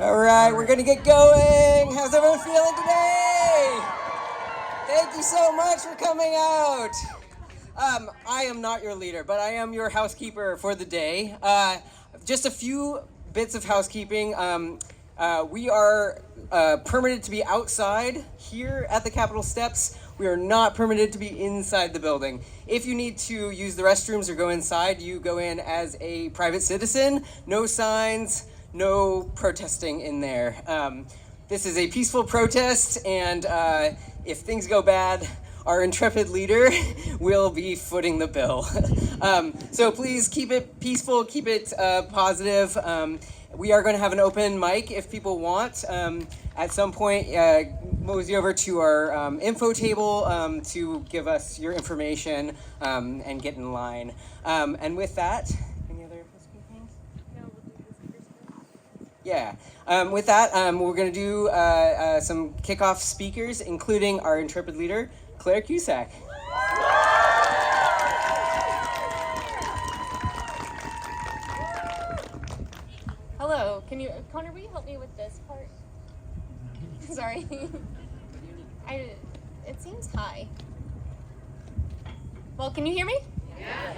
All right, we're gonna get going. How's everyone feeling today? Thank you so much for coming out. I am not your leader, but I am your housekeeper for the day. Just a few bits of housekeeping. We are permitted to be outside here at the Capitol steps. We are not permitted to be inside the building. If you need to use the restrooms or go inside, you go in as a private citizen. No signs, no protesting in there. This is a peaceful protest, and if things go bad, our intrepid leader will be footing the bill. So please keep it peaceful, keep it positive. We are going to have an open mic if people want. At some point, mosey over to our info table to give us your information and get in line. And with that, any other housekeeping? No, we'll do this first. Yeah. With that, we're going to do some kickoff speakers, including our intrepid leader, Claire Cusack. Hello, Connor, will you help me with this part? Sorry. It seems high. Well, can you hear me? Yes.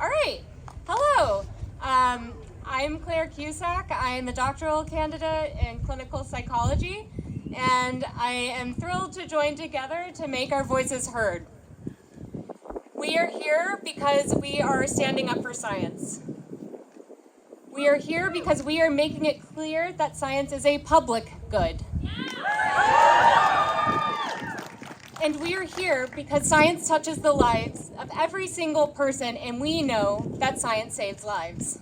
All right. Hello. I'm Claire Cusack. I'm a doctoral candidate in clinical psychology, and I am thrilled to join together to make our voices heard. We are here because we are standing up for science. We are here because we are making it clear that science is a public good. And we are here because science touches the lives of every single person, and we know that science saves lives.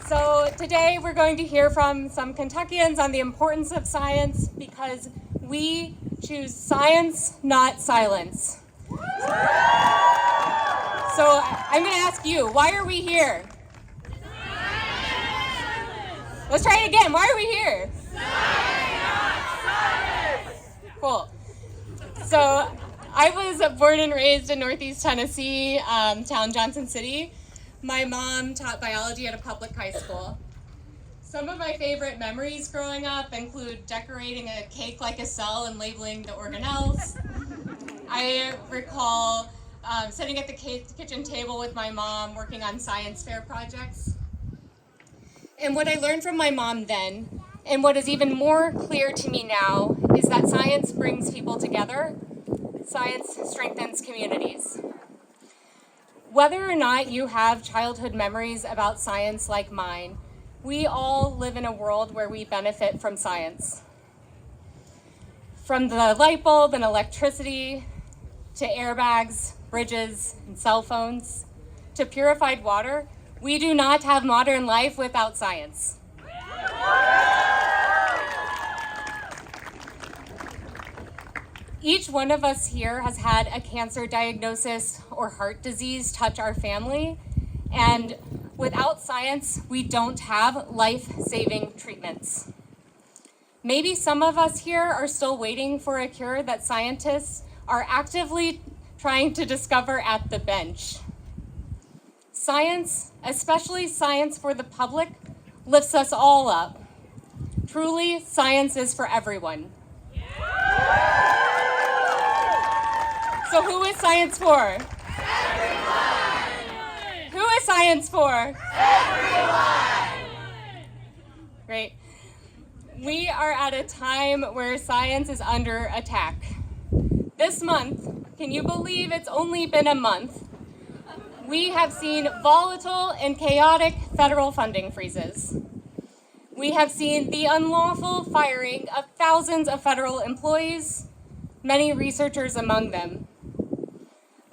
So today we're going to hear from some Kentuckians on the importance of science because we choose science, not silence. So I'm going to ask you, why are we here? Science. Let's try it again. Why are we here? Science. Cool. So I was born and raised in Northeast Tennessee, town Johnson City. My mom taught biology at a public high school. Some of my favorite memories growing up include decorating a cake like a cell and labeling the organelles. I recall sitting at the kitchen table with my mom working on science fair projects. And what I learned from my mom then, and what is even more clear to me now, is that science brings people together. Science strengthens communities. Whether or not you have childhood memories about science like mine, we all live in a world where we benefit from science. From the light bulb and electricity, to airbags, bridges, and cell phones, to purified water, we do not have modern life without science. Each one of us here has had a cancer diagnosis or heart disease touch our family, and without science, we don't have life-saving treatments. Maybe some of us here are still waiting for a cure that scientists are actively trying to discover at the bench. Science, especially science for the public, lifts us all up. Truly, science is for everyone. So who is science for? Everyone! Who is science for? Everyone! Great. We are at a time where science is under attack. This month, can you believe it's only been a month? We have seen volatile and chaotic federal funding freezes. We have seen the unlawful firing of thousands of federal employees, many researchers among them.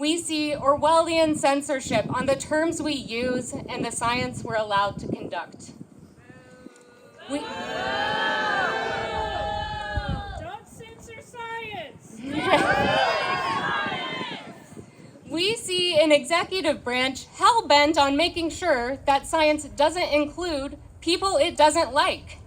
We see Orwellian censorship on the terms we use and the science we're allowed to conduct. Don't censor science! We see an executive branch hell-bent on making sure that science doesn't include people it doesn't like.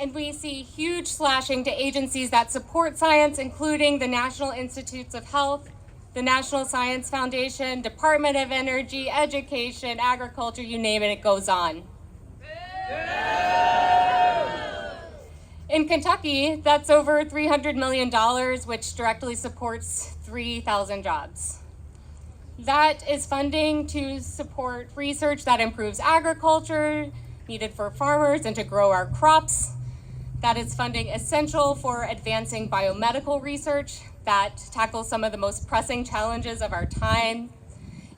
And we see huge slashing to agencies that support science, including the National Institutes of Health, the National Science Foundation, Department of Energy, Education, Agriculture, you name it, it goes on. In Kentucky, that's over $300 million, which directly supports 3,000 jobs. That is funding to support research that improves agriculture, needed for farmers and to grow our crops. That is funding essential for advancing biomedical research that tackles some of the most pressing challenges of our time,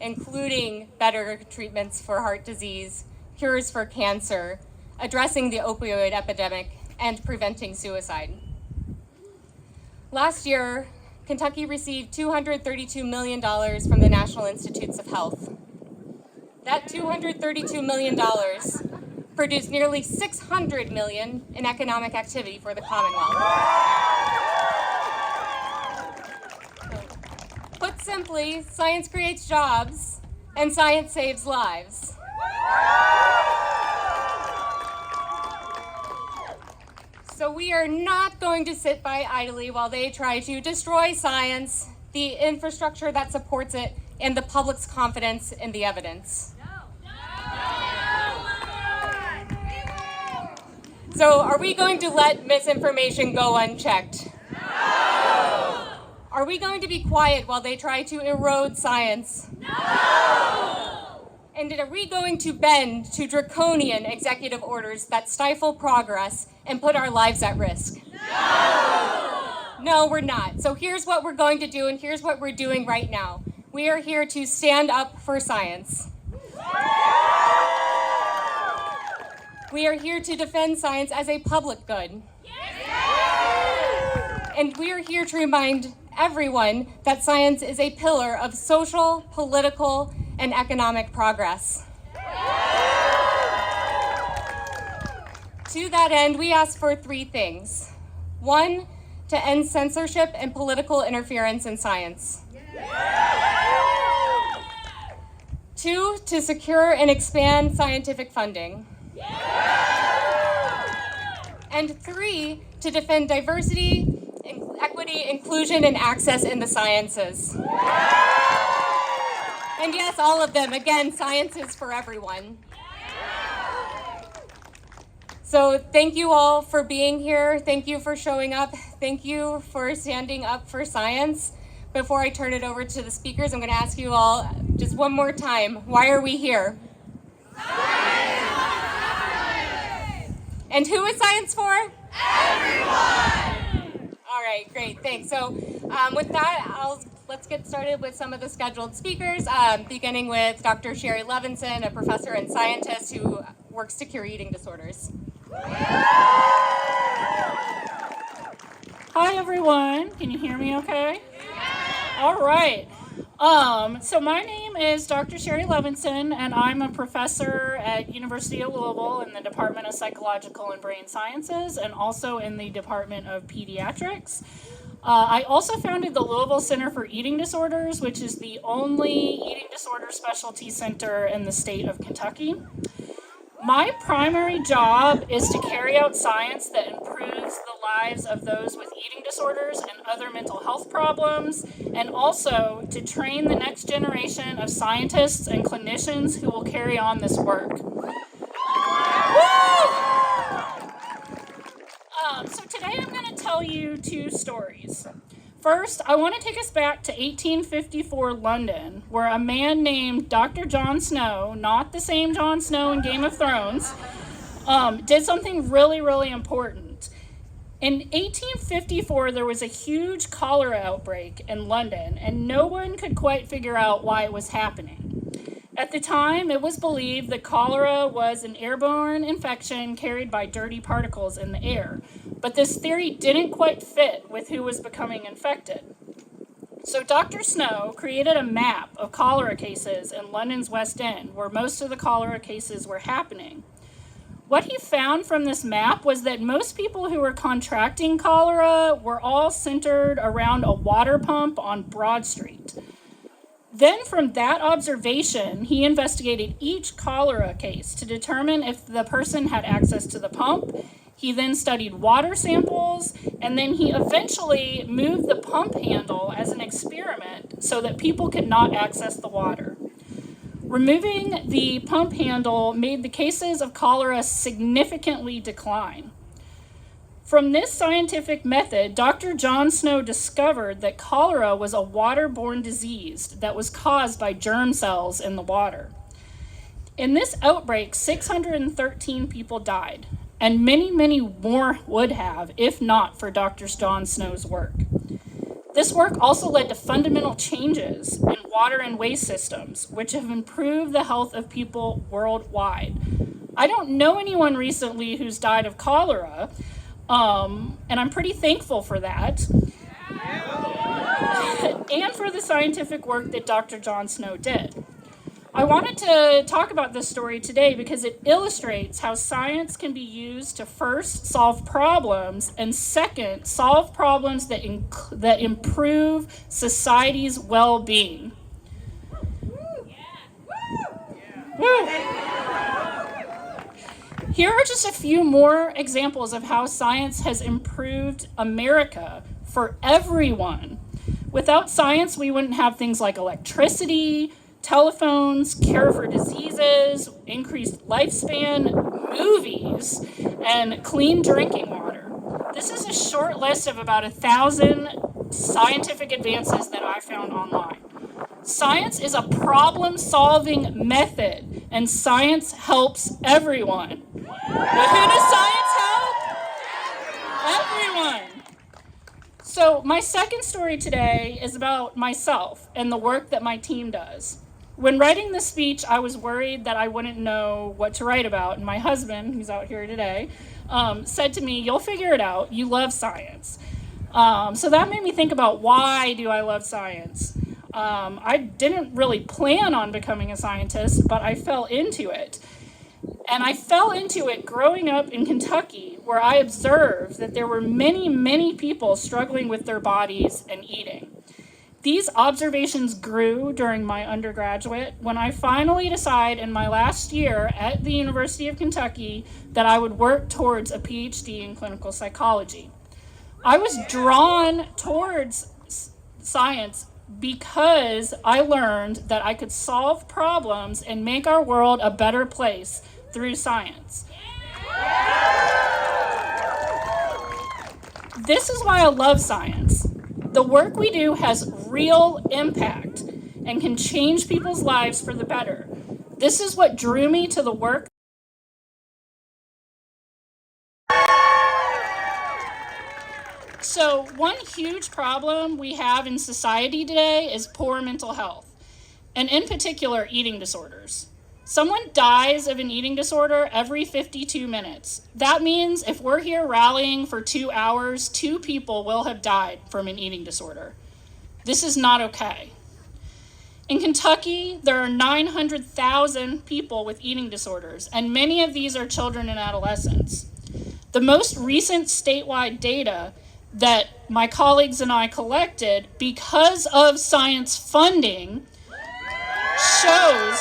including better treatments for heart disease, cures for cancer, addressing the opioid epidemic, and preventing suicide. Last year, Kentucky received $232 million from the National Institutes of Health. That $232 million produced nearly $600 million in economic activity for the Commonwealth. Put simply, science creates jobs and science saves lives. So we are not going to sit by idly while they try to destroy science, the infrastructure that supports it, and the public's confidence in the evidence. So are we going to let misinformation go unchecked? No! Are we going to be quiet while they try to erode science? No! And are we going to bend to draconian executive orders that stifle progress and put our lives at risk? No! No, we're not. So here's what we're going to do, and here's what we're doing right now. We are here to stand up for science. We are here to defend science as a public good. And we are here to remind everyone that science is a pillar of social, political, and economic progress. To that end, we ask for three things. One, to end censorship and political interference in science. Two, to secure and expand scientific funding. And three, to defend diversity, equity, inclusion, and access in the sciences. And yes, all of them. Again, science is for everyone. So thank you all for being here. Thank you for showing up. Thank you for standing up for science. Before I turn it over to the speakers, I'm going to ask you all just one more time, why are we here? Science! And who is science for? Everyone! All right, great, thanks. So with that, let's get started with some of the scheduled speakers, beginning with Dr. Sherry Levinson, a professor and scientist who works to cure eating disorders. Hi, everyone. Can you hear me okay? Yeah. All right. So my name is Dr. Sherry Levinson, and I'm a professor at University of Louisville in the Department of Psychological and Brain Sciences and also in the Department of Pediatrics. I also founded the Louisville Center for Eating Disorders, which is the only eating disorder specialty center in the state of Kentucky. My primary job is to carry out science that improves the lives of those with eating disorders and other mental health problems, and also to train the next generation of scientists and clinicians who will carry on this work. So today I'm going to tell you two stories. First, I want to take us back to 1854 London, where a man named Dr. Jon Snow, not the same Jon Snow in Game of Thrones, did something really, really important. In 1854, there was a huge cholera outbreak in London, and no one could quite figure out why it was happening. At the time, it was believed that cholera was an airborne infection carried by dirty particles in the air. But this theory didn't quite fit with who was becoming infected. So Dr. Snow created a map of cholera cases in London's West End, where most of the cholera cases were happening. What he found from this map was that most people who were contracting cholera were all centered around a water pump on Broad Street. Then from that observation, he investigated each cholera case to determine if the person had access to the pump. He then studied water samples, and then he eventually moved the pump handle as an experiment so that people could not access the water. Removing the pump handle made the cases of cholera significantly decline. From this scientific method, Dr. John Snow discovered that cholera was a waterborne disease that was caused by germ cells in the water. In this outbreak, 613 people died, and many, many more would have if not for Dr. John Snow's work. This work also led to fundamental changes in water and waste systems, which have improved the health of people worldwide. I don't know anyone recently who's died of cholera, and I'm pretty thankful for that, and for the scientific work that Dr. John Snow did. I wanted to talk about this story today because it illustrates how science can be used to first solve problems, and second, solve problems that improve society's well-being. Woo. Here are just a few more examples of how science has improved America for everyone. Without science, we wouldn't have things like electricity, telephones, cure for diseases, increased lifespan, movies, and clean drinking water. This is a short list of about 1,000 scientific advances that I found online. Science is a problem-solving method, and science helps everyone. But who does science help? Everyone. So my second story today is about myself and the work that my team does. When writing this speech, I was worried that I wouldn't know what to write about, and my husband, who's out here today, said to me, "You'll figure it out. You love science." So that made me think about, why do I love science? I didn't really plan on becoming a scientist, but I fell into it. And I fell into it growing up in Kentucky, where I observed that there were many, many people struggling with their bodies and eating. These observations grew during my undergraduate when I finally decided in my last year at the University of Kentucky that I would work towards a PhD in clinical psychology. I was drawn towards science because I learned that I could solve problems and make our world a better place through science. This is why I love science. The work we do has real impact and can change people's lives for the better. This is what drew me to the work. So one huge problem we have in society today is poor mental health, and in particular, eating disorders. Someone dies of an eating disorder every 52 minutes. That means if we're here rallying for 2 hours, 2 people will have died from an eating disorder. This is not okay. In Kentucky, there are 900,000 people with eating disorders, and many of these are children and adolescents. The most recent statewide data that my colleagues and I collected because of science funding shows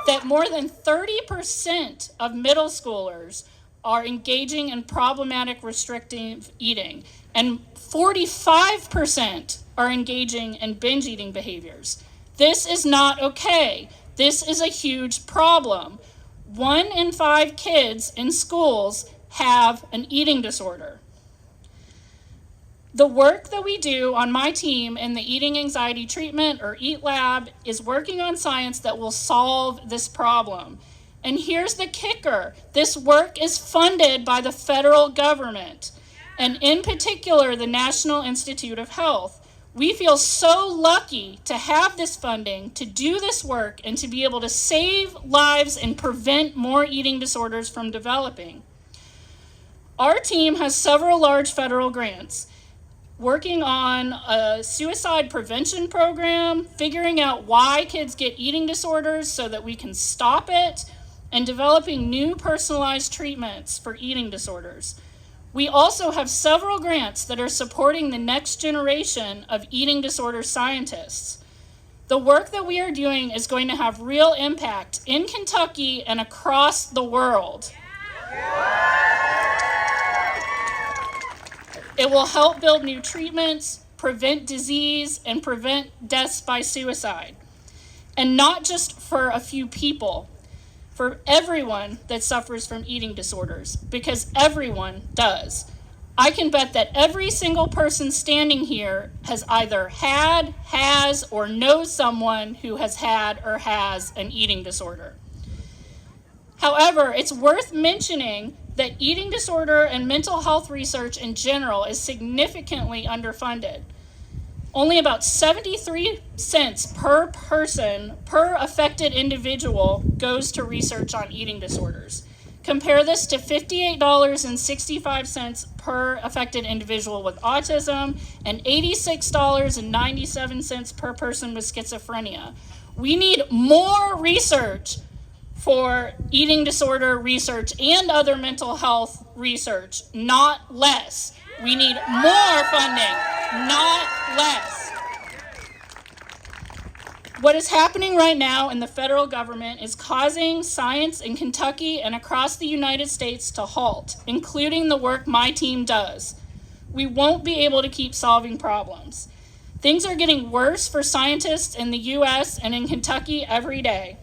that more than 30% of middle schoolers are engaging in problematic restrictive eating, and 45% are engaging in binge eating behaviors. This is not okay. This is a huge problem. 1 in 5 kids in schools have an eating disorder. The work that we do on my team in the Eating Anxiety Treatment, or EAT Lab, is working on science that will solve this problem. And here's the kicker. This work is funded by the federal government, and in particular, the National Institute of Health. We feel so lucky to have this funding, to do this work, and to be able to save lives and prevent more eating disorders from developing. Our team has several large federal grants, working on a suicide prevention program, figuring out why kids get eating disorders so that we can stop it, and developing new personalized treatments for eating disorders. We also have several grants that are supporting the next generation of eating disorder scientists. The work that we are doing is going to have real impact in Kentucky and across the world. It will help build new treatments, prevent disease, and prevent deaths by suicide. And not just for a few people, for everyone that suffers from eating disorders, because everyone does. I can bet that every single person standing here has either had, has, or knows someone who has had or has an eating disorder. However, it's worth mentioning that eating disorder and mental health research in general is significantly underfunded. Only about 73 cents per person per affected individual goes to research on eating disorders. Compare this to $58.65 per affected individual with autism and $86.97 per person with schizophrenia. We need more research for eating disorder research and other mental health research, not less. We need more funding, not less. What is happening right now in the federal government is causing science in Kentucky and across the United States to halt, including the work my team does. We won't be able to keep solving problems. Things are getting worse for scientists in the US and in Kentucky every day.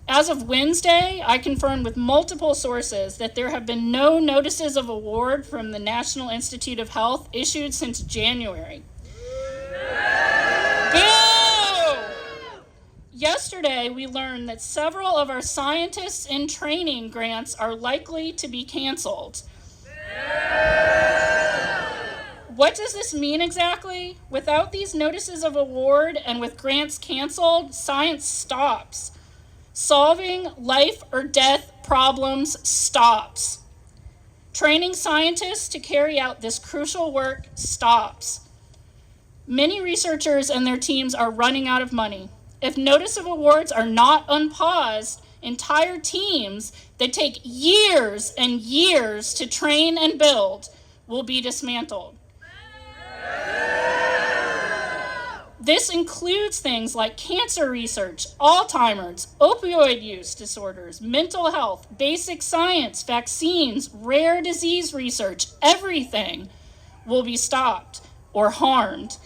As of Wednesday, I confirmed with multiple sources that there have been no notices of award from the National Institute of Health issued since January. Boo! Yesterday, we learned that several of our scientists in training grants are likely to be canceled. What does this mean exactly? Without these notices of award and with grants canceled, science stops. Solving life or death problems stops. Training scientists to carry out this crucial work stops. Many researchers and their teams are running out of money. If notice of awards are not unpaused, entire teams that take years and years to train and build will be dismantled. This includes things like cancer research, Alzheimer's, opioid use disorders, mental health, basic science, vaccines, rare disease research. Everything will be stopped or harmed.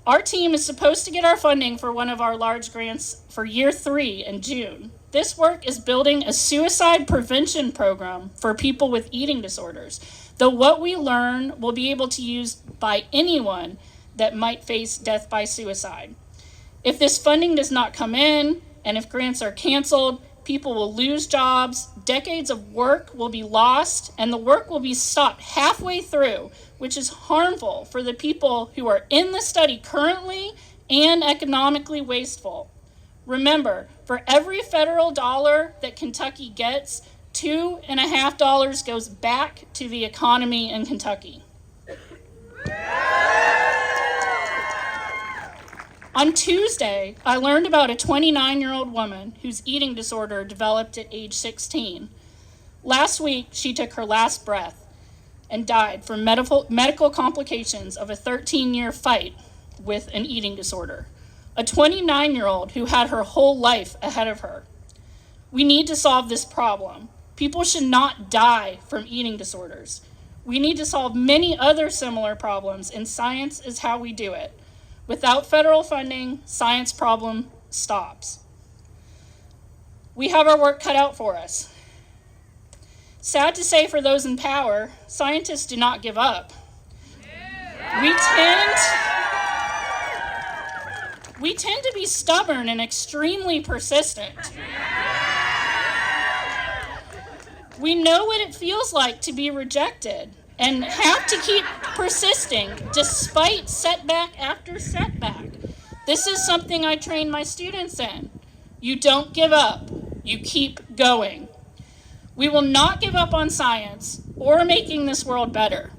Our team is supposed to get our funding for one of our large grants for year 3 in June. This work is building a suicide prevention program for people with eating disorders, though what we learn will be able to use by anyone that might face death by suicide. If this funding does not come in, and if grants are canceled, people will lose jobs, decades of work will be lost, and the work will be stopped halfway through, which is harmful for the people who are in the study currently and economically wasteful. Remember, for every federal dollar that Kentucky gets, $2.50 goes back to the economy in Kentucky. On Tuesday, I learned about a 29-year-old woman whose eating disorder developed at age 16. Last week, she took her last breath and died from medical complications of a 13-year fight with an eating disorder. A 29-year-old who had her whole life ahead of her. We need to solve this problem. People should not die from eating disorders. We need to solve many other similar problems, and science is how we do it. Without federal funding, science problem stops. We have our work cut out for us. Sad to say for those in power, scientists do not give up. We tend to be stubborn and extremely persistent. We know what it feels like to be rejected and have to keep persisting despite setback after setback. This is something I train my students in. You don't give up, you keep going. We will not give up on science or making this world better.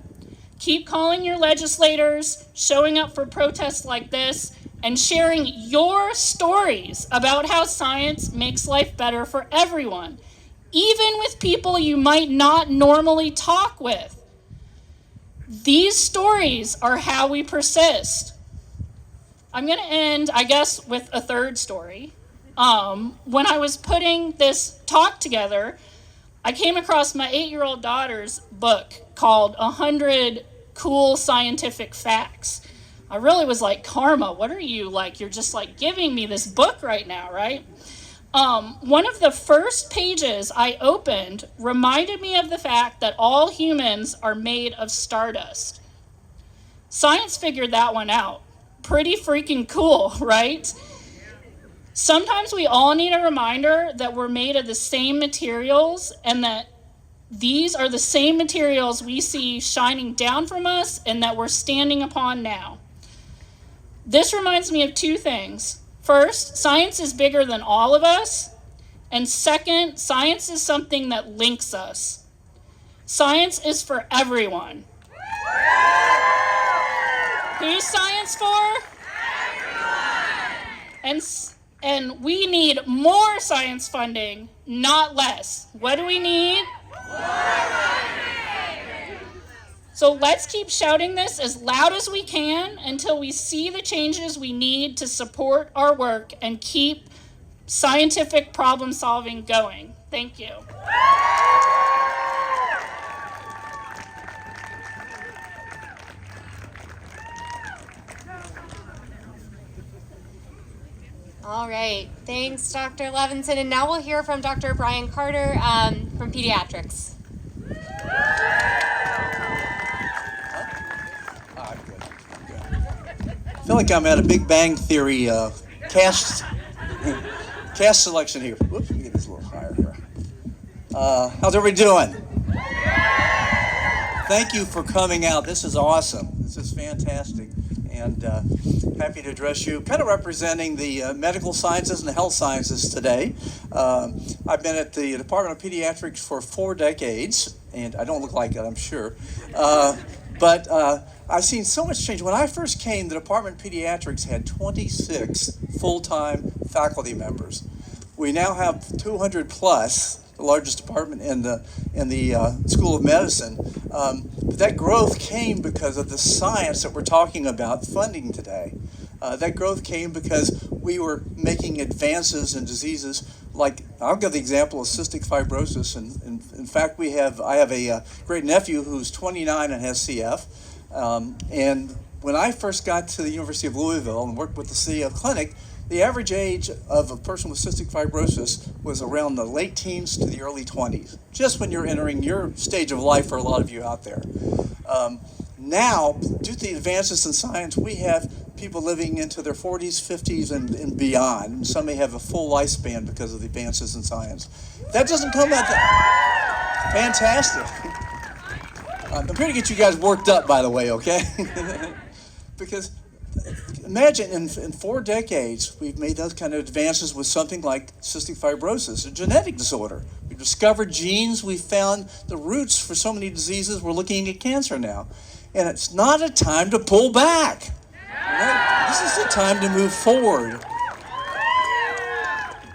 Keep calling your legislators, showing up for protests like this, and sharing your stories about how science makes life better for everyone, even with people you might not normally talk with. These stories are how we persist. I'm going to end, I guess, with a third story. When I was putting this talk together, I came across my 8-year-old daughter's book called 100 cool scientific facts. I really was like, Karma, what are you like? You're just like giving me this book right now, right? One of the first pages I opened reminded me of the fact that all humans are made of stardust. Science figured that one out. Pretty freaking cool, right? Sometimes we all need a reminder that we're made of the same materials and that these are the same materials we see shining down from us and that we're standing upon now. This reminds me of two things. First, science is bigger than all of us. And second, science is something that links us. Science is for everyone. Who's science for? Everyone. And we need more science funding, not less. What do we need? More funding. So let's keep shouting this as loud as we can until we see the changes we need to support our work and keep scientific problem solving going. Thank you. All right, thanks, Dr. Levinson. And now we'll hear from Dr. Brian Carter from Pediatrics. I feel like I'm at a Big Bang Theory cast selection here. Whoops, let me get this a little higher here. How's everybody doing? Thank you for coming out. This is awesome. This is fantastic. And happy to address you. Kind of representing the medical sciences and the health sciences today. I've been at the Department of Pediatrics for 4 decades, and I don't look like it, I'm sure. But I've seen so much change. When I first came, the Department of Pediatrics had 26 full-time faculty members. We now have 200 plus, the largest department in the School of Medicine. But that growth came because of the science that we're talking about funding today. That growth came because we were making advances in diseases like, I'll give the example of cystic fibrosis. And in fact, I have a great nephew who's 29 and has CF. And when I first got to the University of Louisville and worked with the CF clinic, the average age of a person with cystic fibrosis was around the late teens to the early 20s, just when you're entering your stage of life for a lot of you out there. Now, due to the advances in science, we have people living into their 40s, 50s, and beyond. And some may have a full lifespan because of the advances in science. That doesn't come at that. Fantastic. I'm here to get you guys worked up, by the way, okay? Because imagine in 4 decades, we've made those kind of advances with something like cystic fibrosis, a genetic disorder. We've discovered genes. We've found the roots for so many diseases. We're looking at cancer now. And it's not a time to pull back. Right? This is the time to move forward.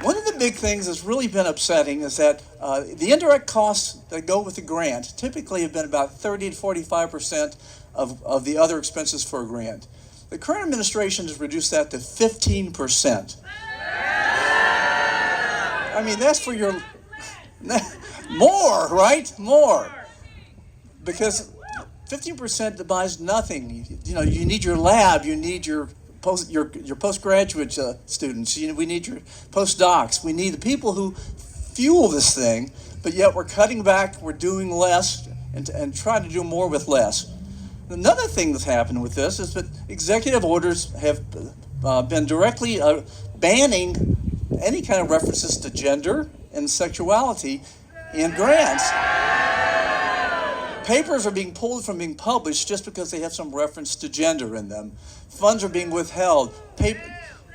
One of the big things that's really been upsetting is that the indirect costs that go with the grant typically have been about 30 to 45% of the other expenses for a grant. The current administration has reduced that to 15%. I mean, that's for your... More, right? More. Because 15% buys nothing. You know, you need your lab, you need your postgraduate students, we need your postdocs, we need the people who fuel this thing, but yet we're cutting back, we're doing less, and trying to do more with less. Another thing that's happened with this is that executive orders have been directly banning any kind of references to gender and sexuality in grants. Papers are being pulled from being published just because they have some reference to gender in them. Funds are being withheld.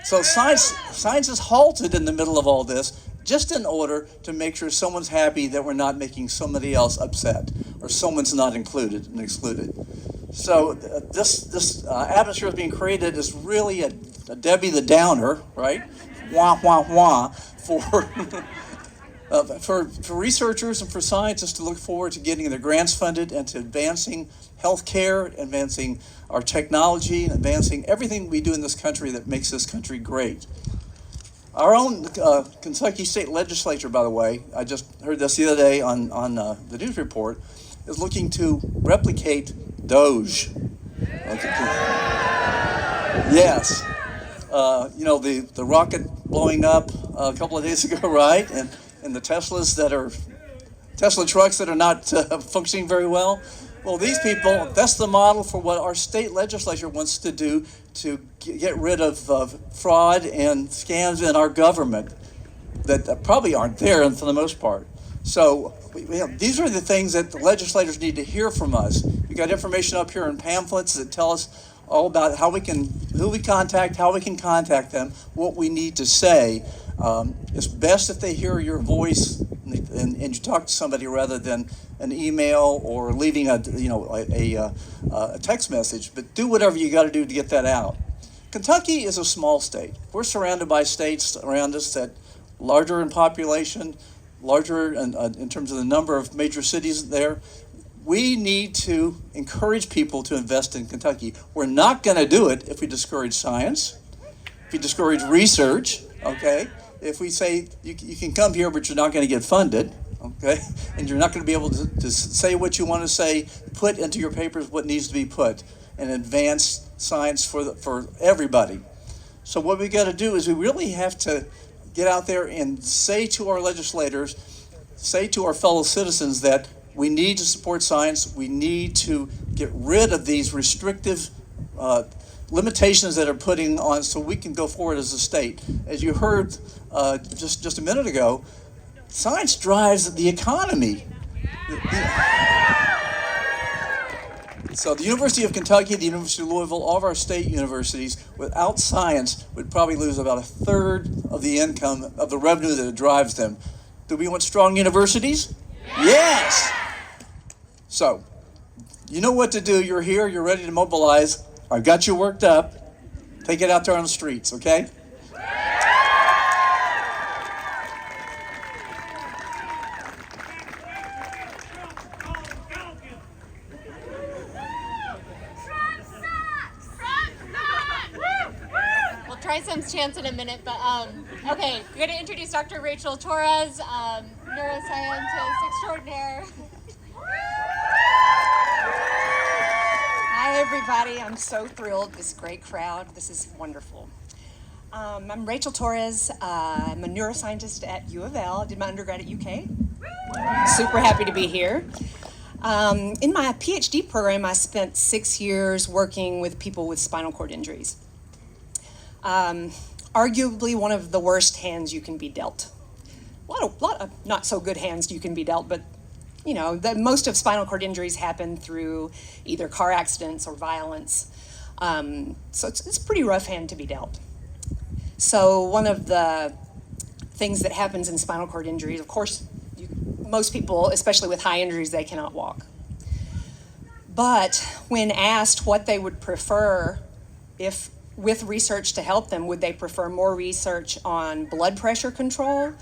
So science is halted in the middle of all this just in order to make sure someone's happy that we're not making somebody else upset or someone's not included and excluded. So this atmosphere being created is really a Debbie the Downer, right? Wah, wah, wah, for researchers and for scientists to look forward to getting their grants funded and to advancing healthcare, advancing our technology, and advancing everything we do in this country that makes this country great. Our own Kentucky State Legislature, by the way, I just heard this the other day on the news report, is looking to replicate Doge. Okay. Yes. The rocket blowing up a couple of days ago, right? And the Teslas that are Tesla trucks that are not functioning very well. Well, these people, that's the model for what our state legislature wants to do to get rid of fraud and scams in our government that probably aren't there for the most part. So these are the things that the legislators need to hear from us. We got information up here in pamphlets that tell us all about who we contact, how we can contact them, what we need to say. It's best if they hear your voice and you talk to somebody rather than an email or leaving a text message. But do whatever you got to do to get that out. Kentucky is a small state. We're surrounded by states around us that larger in population, larger in terms of the number of major cities there. We need to encourage people to invest in Kentucky. We're not going to do it if we discourage science, if we discourage research, okay? If we say you can come here, but you're not going to get funded, okay? And you're not going to be able to say what you want to say, put into your papers what needs to be put, and advance science for everybody. So what we got to do is we really have to get out there and say to our legislators, say to our fellow citizens that we need to support science. We need to get rid of these restrictive limitations that are putting on so we can go forward as a state. As you heard just a minute ago, science drives the economy. So the University of Kentucky, the University of Louisville, all of our state universities, without science, would probably lose about a third of the income, of the revenue that it drives them. Do we want strong universities? Yes! So, you know what to do. You're here. You're ready to mobilize. I've got you worked up. Take it out there on the streets, okay? We'll try some chants in a minute, but okay, we're going to introduce Dr. Rachel Torres, neuroscientist extraordinaire. Hi, everybody. I'm so thrilled. This great crowd. This is wonderful. I'm Rachel Torres. I'm a neuroscientist at U of L. I did my undergrad at UK. Super happy to be here. In my PhD program, I spent 6 years working with people with spinal cord injuries. Arguably one of the worst hands you can be dealt. A lot of not so good hands you can be dealt, but you know, most of spinal cord injuries happen through either car accidents or violence. So it's a pretty rough hand to be dealt. So one of the things that happens in spinal cord injuries, of course, most people, especially with high injuries, they cannot walk. But when asked what they would prefer if with research to help them, would they prefer more research on blood pressure control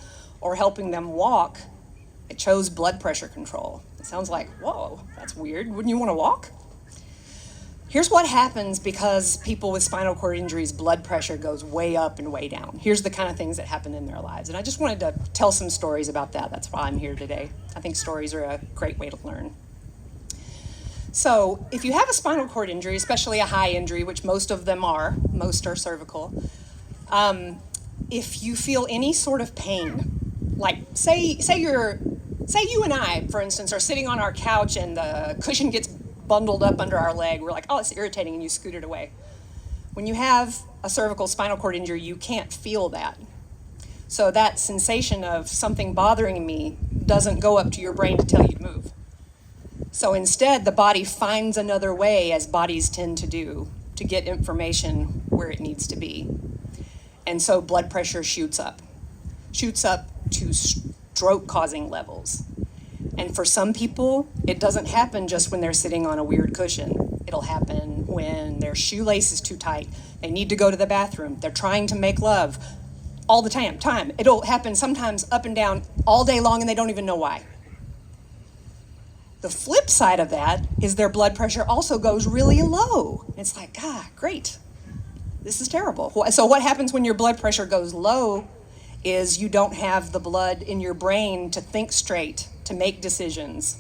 or helping them walk? It chose blood pressure control. It sounds like, whoa, that's weird. Wouldn't you want to walk? Here's what happens because people with spinal cord injuries, blood pressure goes way up and way down. Here's the kind of things that happen in their lives. And I just wanted to tell some stories about that. That's why I'm here today. I think stories are a great way to learn. So if you have a spinal cord injury, especially a high injury, which most of them are, most are cervical, if you feel any sort of pain, like say you and I, for instance, are sitting on our couch and the cushion gets bundled up under our leg, we're like, oh, it's irritating, and you scoot it away. When you have a cervical spinal cord injury, you can't feel that. So that sensation of something bothering me doesn't go up to your brain to tell you to move. So instead, the body finds another way, as bodies tend to do, to get information where it needs to be. And so blood pressure shoots up to stroke-causing levels. And for some people, it doesn't happen just when they're sitting on a weird cushion. It'll happen when their shoelace is too tight. They need to go to the bathroom. They're trying to make love all the time. It'll happen sometimes up and down all day long, and they don't even know why. The flip side of that is their blood pressure also goes really low. It's like, great. This is terrible. So what happens when your blood pressure goes low is you don't have the blood in your brain to think straight, to make decisions.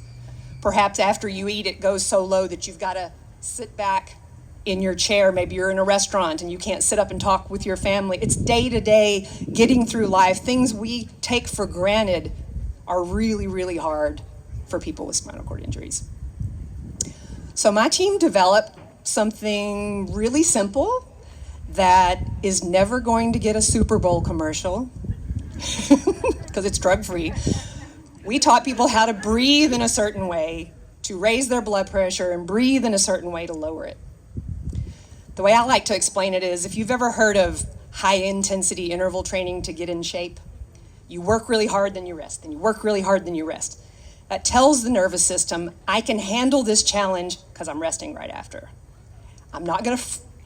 Perhaps after you eat, it goes so low that you've got to sit back in your chair. Maybe you're in a restaurant and you can't sit up and talk with your family. It's day-to-day getting through life. Things we take for granted are really, really hard for people with spinal cord injuries. So my team developed something really simple that is never going to get a Super Bowl commercial because it's drug-free. We taught people how to breathe in a certain way to raise their blood pressure and breathe in a certain way to lower it. The way I like to explain it is, if you've ever heard of high-intensity interval training to get in shape, you work really hard, then you rest, then you work really hard, then you rest. That tells the nervous system, I can handle this challenge because I'm resting right after. I'm not gonna,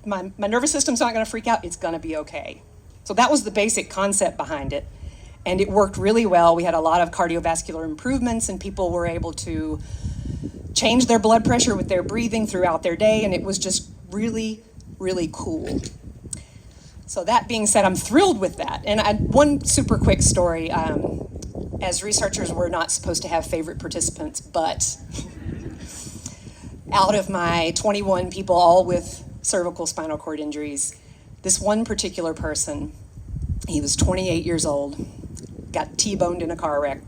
my nervous system's not gonna freak out, it's gonna be okay. So that was the basic concept behind it. And it worked really well. We had a lot of cardiovascular improvements and people were able to change their blood pressure with their breathing throughout their day, and it was just really, really cool. So that being said, I'm thrilled with that. And one super quick story. As researchers, we're not supposed to have favorite participants, but out of my 21 people, all with cervical spinal cord injuries, this one particular person, he was 28 years old, got T-boned in a car wreck,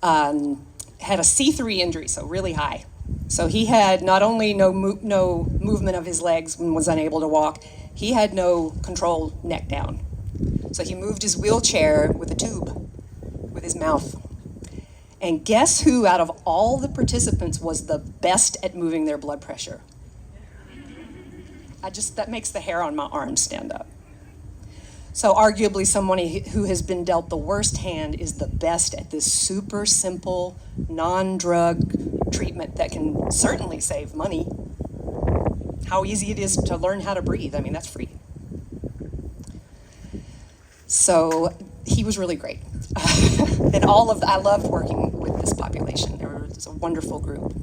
had a C3 injury, so really high. So he had not only no movement of his legs and was unable to walk, he had no control neck down. So he moved his wheelchair with a tube, with his mouth. And guess who out of all the participants was the best at moving their blood pressure? That makes the hair on my arm stand up. So arguably someone who has been dealt the worst hand is the best at this super simple, non-drug treatment that can certainly save money. How easy it is to learn how to breathe. I mean, that's free. So he was really great. And I loved working with this population. It was a wonderful group.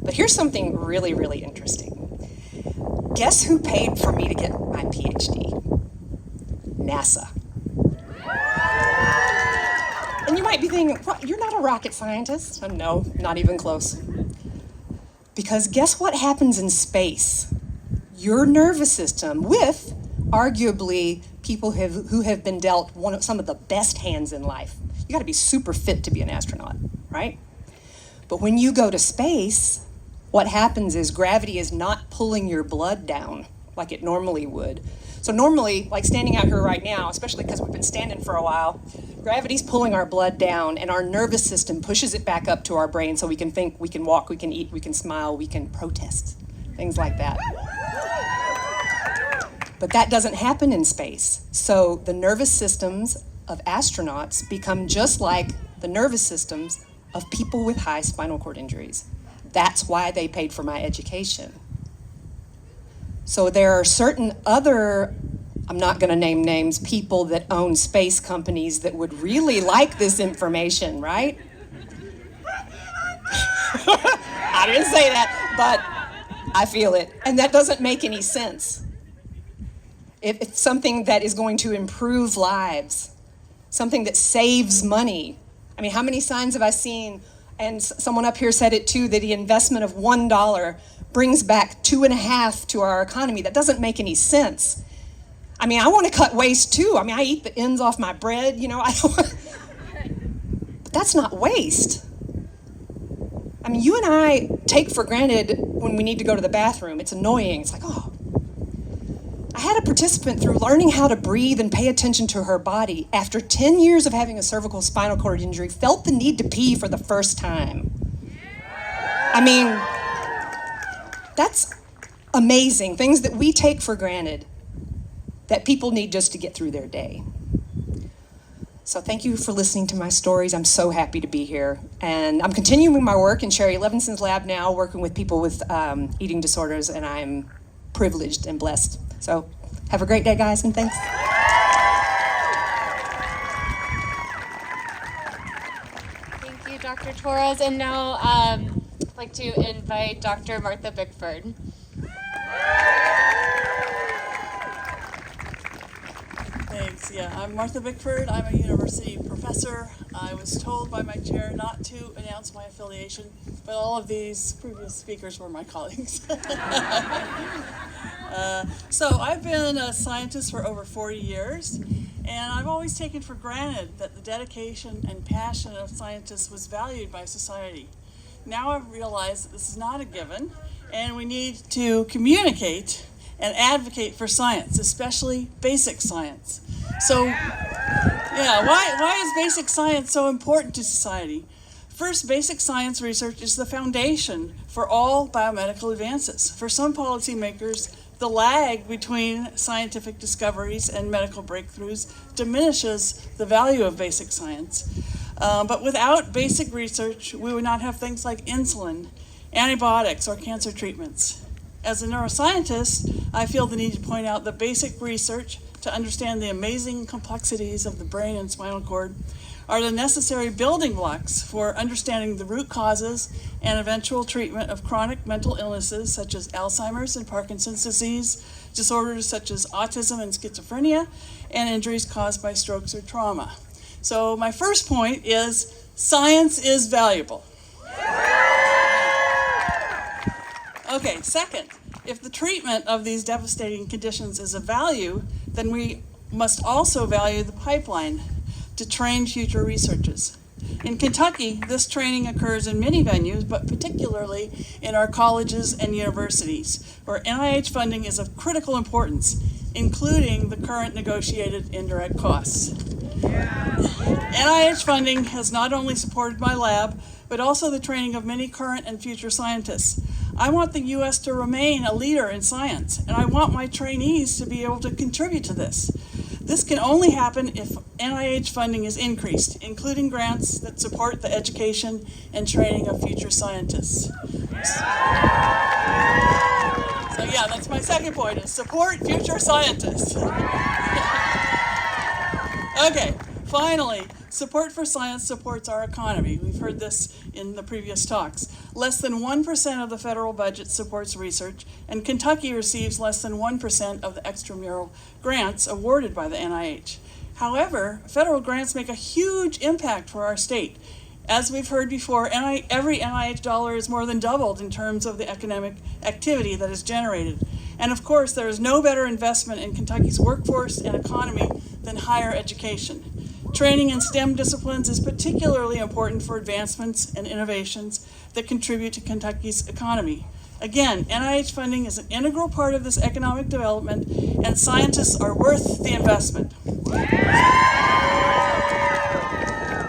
But here's something really, really interesting. Guess who paid for me to get my PhD? NASA. And you might be thinking, what, you're not a rocket scientist? No, not even close. Because guess what happens in space? Your nervous system, with arguably people who have been dealt some of the best hands in life. You gotta be super fit to be an astronaut, right? But when you go to space, what happens is gravity is not pulling your blood down like it normally would. So normally, like standing out here right now, especially because we've been standing for a while, gravity's pulling our blood down and our nervous system pushes it back up to our brain so we can think, we can walk, we can eat, we can smile, we can protest, things like that. But that doesn't happen in space. So the nervous systems of astronauts become just like the nervous systems of people with high spinal cord injuries. That's why they paid for my education. So there are certain other, I'm not gonna name names, people that own space companies that would really like this information, right? I didn't say that, but I feel it. And that doesn't make any sense. If it's something that is going to improve lives, something that saves money. I mean, how many signs have I seen, and someone up here said it too, that the investment of $1 brings back 2.5 to our economy. That doesn't make any sense. I mean, I want to cut waste too. I mean, I eat the ends off my bread, you know, but that's not waste. I mean, you and I take for granted when we need to go to the bathroom. It's annoying. It's like, oh. I had a participant, through learning how to breathe and pay attention to her body, after 10 years of having a cervical spinal cord injury, felt the need to pee for the first time. I mean, that's amazing. Things that we take for granted that people need just to get through their day. So thank you for listening to my stories. I'm so happy to be here. And I'm continuing my work in Sherry Levinson's lab now, working with people with eating disorders, and I'm privileged and blessed. So have a great day, guys, and thanks. Thank you, Dr. Torres. And now I'd like to invite Dr. Martha Bickford. Thanks. Yeah, I'm Martha Bickford. I'm a university professor. I was told by my chair not to announce my affiliation, but all of these previous speakers were my colleagues. So I've been a scientist for over 40 years, and I've always taken for granted that the dedication and passion of scientists was valued by society. Now I've realized that this is not a given, and we need to communicate and advocate for science, especially basic science. So, yeah, why is basic science so important to society? First, basic science research is the foundation for all biomedical advances. For some policymakers, the lag between scientific discoveries and medical breakthroughs diminishes the value of basic science. But without basic research, we would not have things like insulin, antibiotics, or cancer treatments. As a neuroscientist, I feel the need to point out the basic research to understand the amazing complexities of the brain and spinal cord are the necessary building blocks for understanding the root causes and eventual treatment of chronic mental illnesses such as Alzheimer's and Parkinson's disease, disorders such as autism and schizophrenia, and injuries caused by strokes or trauma. So my first point is science is valuable. Okay, second, if the treatment of these devastating conditions is of value, then we must also value the pipeline to train future researchers. In Kentucky, this training occurs in many venues, but particularly in our colleges and universities, where NIH funding is of critical importance, including the current negotiated indirect costs. NIH funding has not only supported my lab, but also the training of many current and future scientists. I want the U.S. to remain a leader in science, and I want my trainees to be able to contribute to this. This can only happen if NIH funding is increased, including grants that support the education and training of future scientists. So yeah, that's my second point, is support future scientists. Okay, finally, support for science supports our economy. We've heard this in the previous talks. Less than 1% of the federal budget supports research, and Kentucky receives less than 1% of the extramural grants awarded by the NIH. However, federal grants make a huge impact for our state. As we've heard before, every NIH dollar is more than doubled in terms of the economic activity that is generated. And of course, there is no better investment in Kentucky's workforce and economy than higher education. Training in STEM disciplines is particularly important for advancements and innovations that contribute to Kentucky's economy. Again, NIH funding is an integral part of this economic development, and scientists are worth the investment.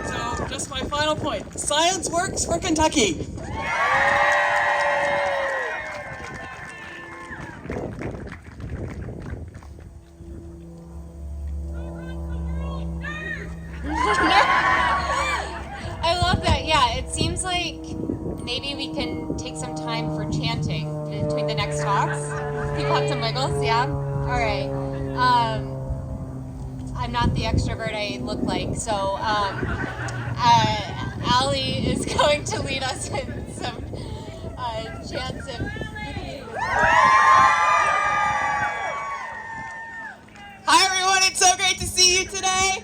So, just my final point. Science works for Kentucky. I love that. Yeah, it seems like maybe we can take some time for chanting between the next talks. People have some wiggles, yeah? All right. I'm not the extrovert I look like, so Allie is going to lead us in some chants. Hi everyone, it's so great to see you today.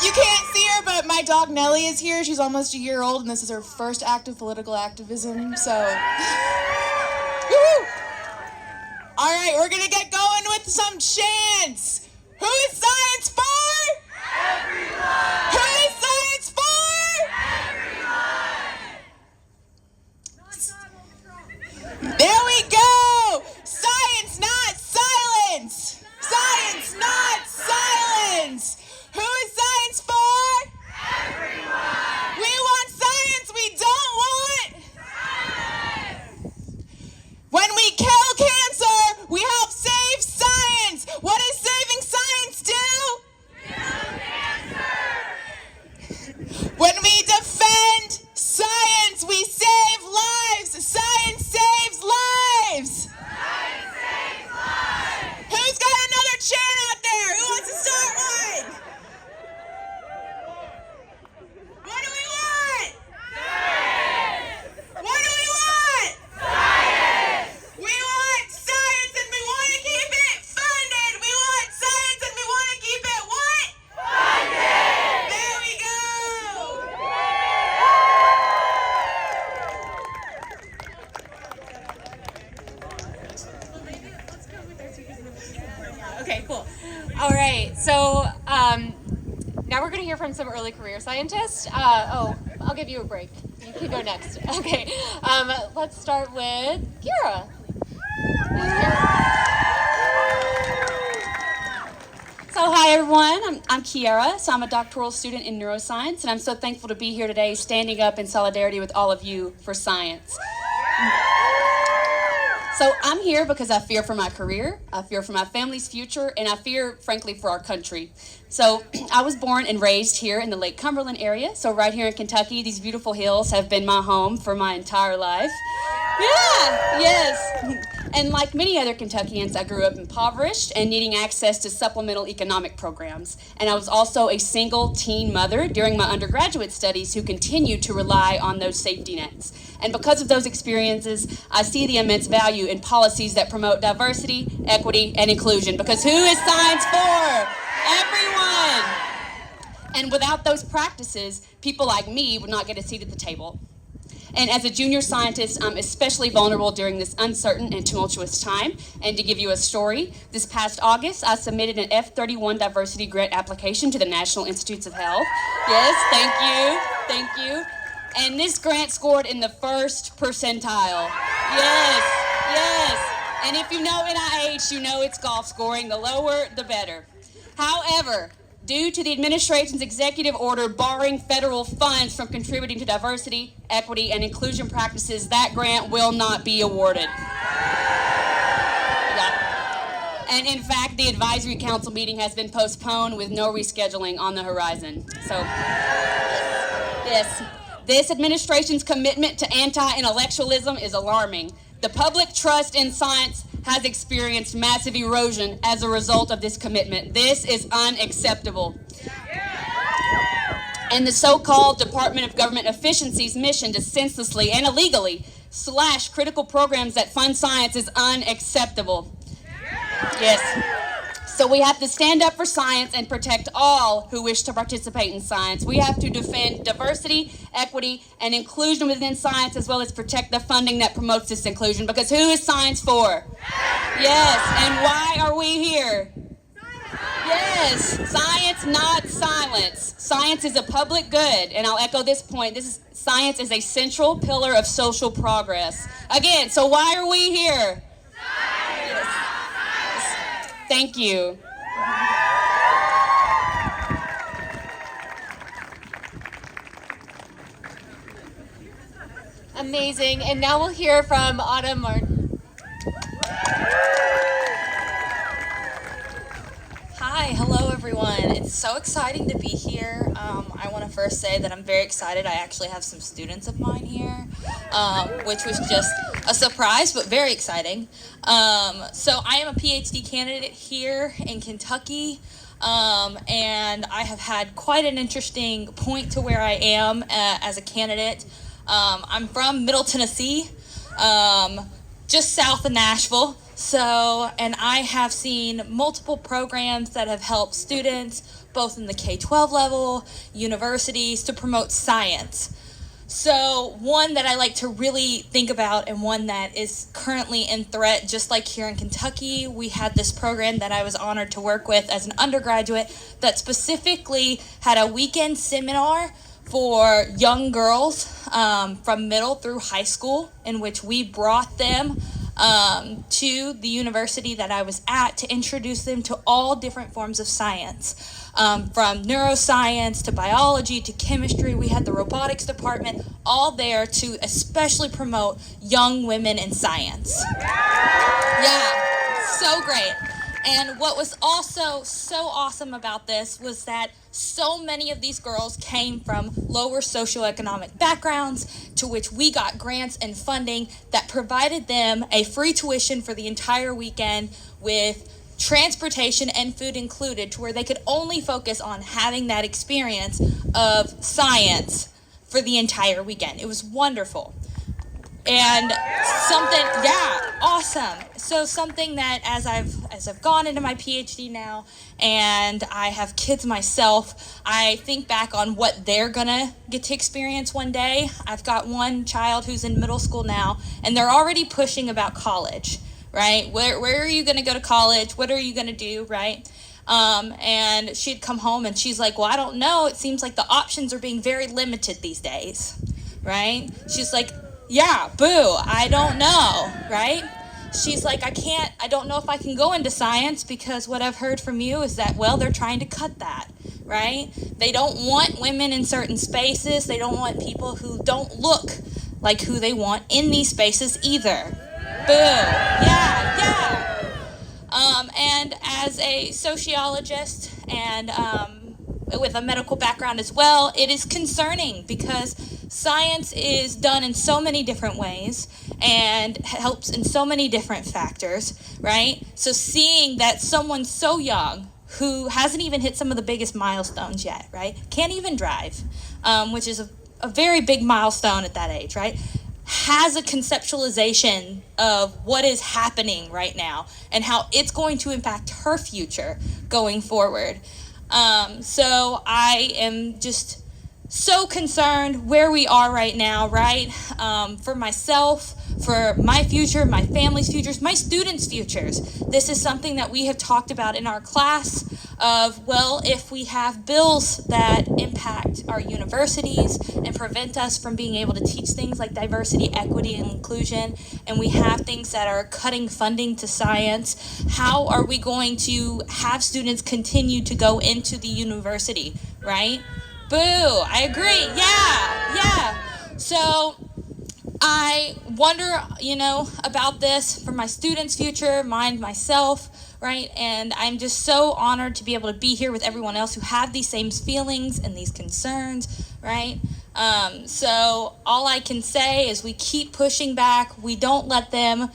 You can't see her, but my dog Nellie is here. She's almost a year old, and this is her first act of political activism, so... Woo! All right, we're gonna get going with some chants. Who is science for? Everyone! Who is science for? Everyone! There we go! Science, not silence! Science, not silence! Who is science for? Everyone! We want science, we don't want silence! When we kill cancer, we help save science! What does saving science do? Now we're going to hear from some early career scientists. I'll give you a break. You can go next. Okay. Let's start with Kira. So hi everyone, I'm Kiara, so I'm a doctoral student in neuroscience, and I'm so thankful to be here today standing up in solidarity with all of you for science. So I'm here because I fear for my career, I fear for my family's future, and I fear, frankly, for our country. So I was born and raised here in the Lake Cumberland area, so right here in Kentucky, these beautiful hills have been my home for my entire life. Yeah, yes. And like many other Kentuckians, I grew up impoverished and needing access to supplemental economic programs. And I was also a single teen mother during my undergraduate studies who continued to rely on those safety nets. And because of those experiences, I see the immense value in policies that promote diversity, equity, and inclusion. Because who is science for? Everyone! And without those practices, people like me would not get a seat at the table. And as a junior scientist, I'm especially vulnerable during this uncertain and tumultuous time. And to give you a story, this past August, I submitted an F-31 diversity grant application to the National Institutes of Health. Yes, thank you. And this grant scored in the first percentile. Yes. And if you know NIH, you know it's golf scoring. The lower, the better. However, due to the administration's executive order barring federal funds from contributing to diversity, equity, and inclusion practices, that grant will not be awarded. Yeah. And in fact, the advisory council meeting has been postponed with no rescheduling on the horizon. So, yes, this administration's commitment to anti-intellectualism is alarming. The public trust in science has experienced massive erosion as a result of this commitment. This is unacceptable. And the so-called Department of Government Efficiency's mission to senselessly and illegally slash critical programs that fund science is unacceptable. Yes. So we have to stand up for science and protect all who wish to participate in science. We have to defend diversity, equity, and inclusion within science, as well as protect the funding that promotes this inclusion. Because who is science for? Yes, and why are we here? Yes, science, not silence. Science is a public good, and I'll echo this point. Science is a central pillar of social progress. Again, so why are we here? Thank you. Amazing. And now we'll hear from Autumn Martin. Hi, hello everyone. It's so exciting to be here. I want to first say that I'm very excited. I actually have some students of mine here, which was just a surprise, but very exciting. So I am a PhD candidate here in Kentucky, and I have had quite an interesting point to where I am as a candidate. I'm from Middle Tennessee, just south of Nashville. And I have seen multiple programs that have helped students, both in the K-12 level, universities, to promote science. So one that I like to really think about, and one that is currently in threat, just like here in Kentucky, we had this program that I was honored to work with as an undergraduate that specifically had a weekend seminar for young girls from middle through high school, in which we brought them to the university that I was at to introduce them to all different forms of science. From neuroscience to biology to chemistry. We had the robotics department all there to especially promote young women in science. Yeah, so great. And what was also so awesome about this was that so many of these girls came from lower socioeconomic backgrounds, to which we got grants and funding that provided them a free tuition for the entire weekend with transportation and food included, to where they could only focus on having that experience of science for the entire weekend. It was wonderful. And awesome. So something that as I've gone into my PhD now and I have kids myself, I think back on what they're gonna get to experience one day. I've got one child who's in middle school now, and they're already pushing about college. Right? Where are you going to go to college? What are you going to do? Right? And she'd come home and she's like, well, I don't know. It seems like the options are being very limited these days, right? She's like, yeah, boo, I don't know, right? She's like, I don't know if I can go into science because what I've heard from you is that, well, they're trying to cut that, right? They don't want women in certain spaces. They don't want people who don't look like who they want in these spaces either. Boo. Yeah. And as a sociologist and with a medical background as well, it is concerning because science is done in so many different ways and helps in so many different factors, right? So seeing that someone so young who hasn't even hit some of the biggest milestones yet, right? Can't even drive, which is a very big milestone at that age, right? Has a conceptualization of what is happening right now and how it's going to impact her future going forward. So I am just so concerned where we are right now, right? For myself, for my future, my family's futures, my students' futures. This is something that we have talked about in our class of, well, if we have bills that impact our universities and prevent us from being able to teach things like diversity, equity, and inclusion, and we have things that are cutting funding to science, how are we going to have students continue to go into the university, right? Boo, I agree, yeah. So I wonder, about this for my students' future, myself, right? And I'm just so honored to be able to be here with everyone else who have these same feelings and these concerns, right? So all I can say is we keep pushing back. We don't let them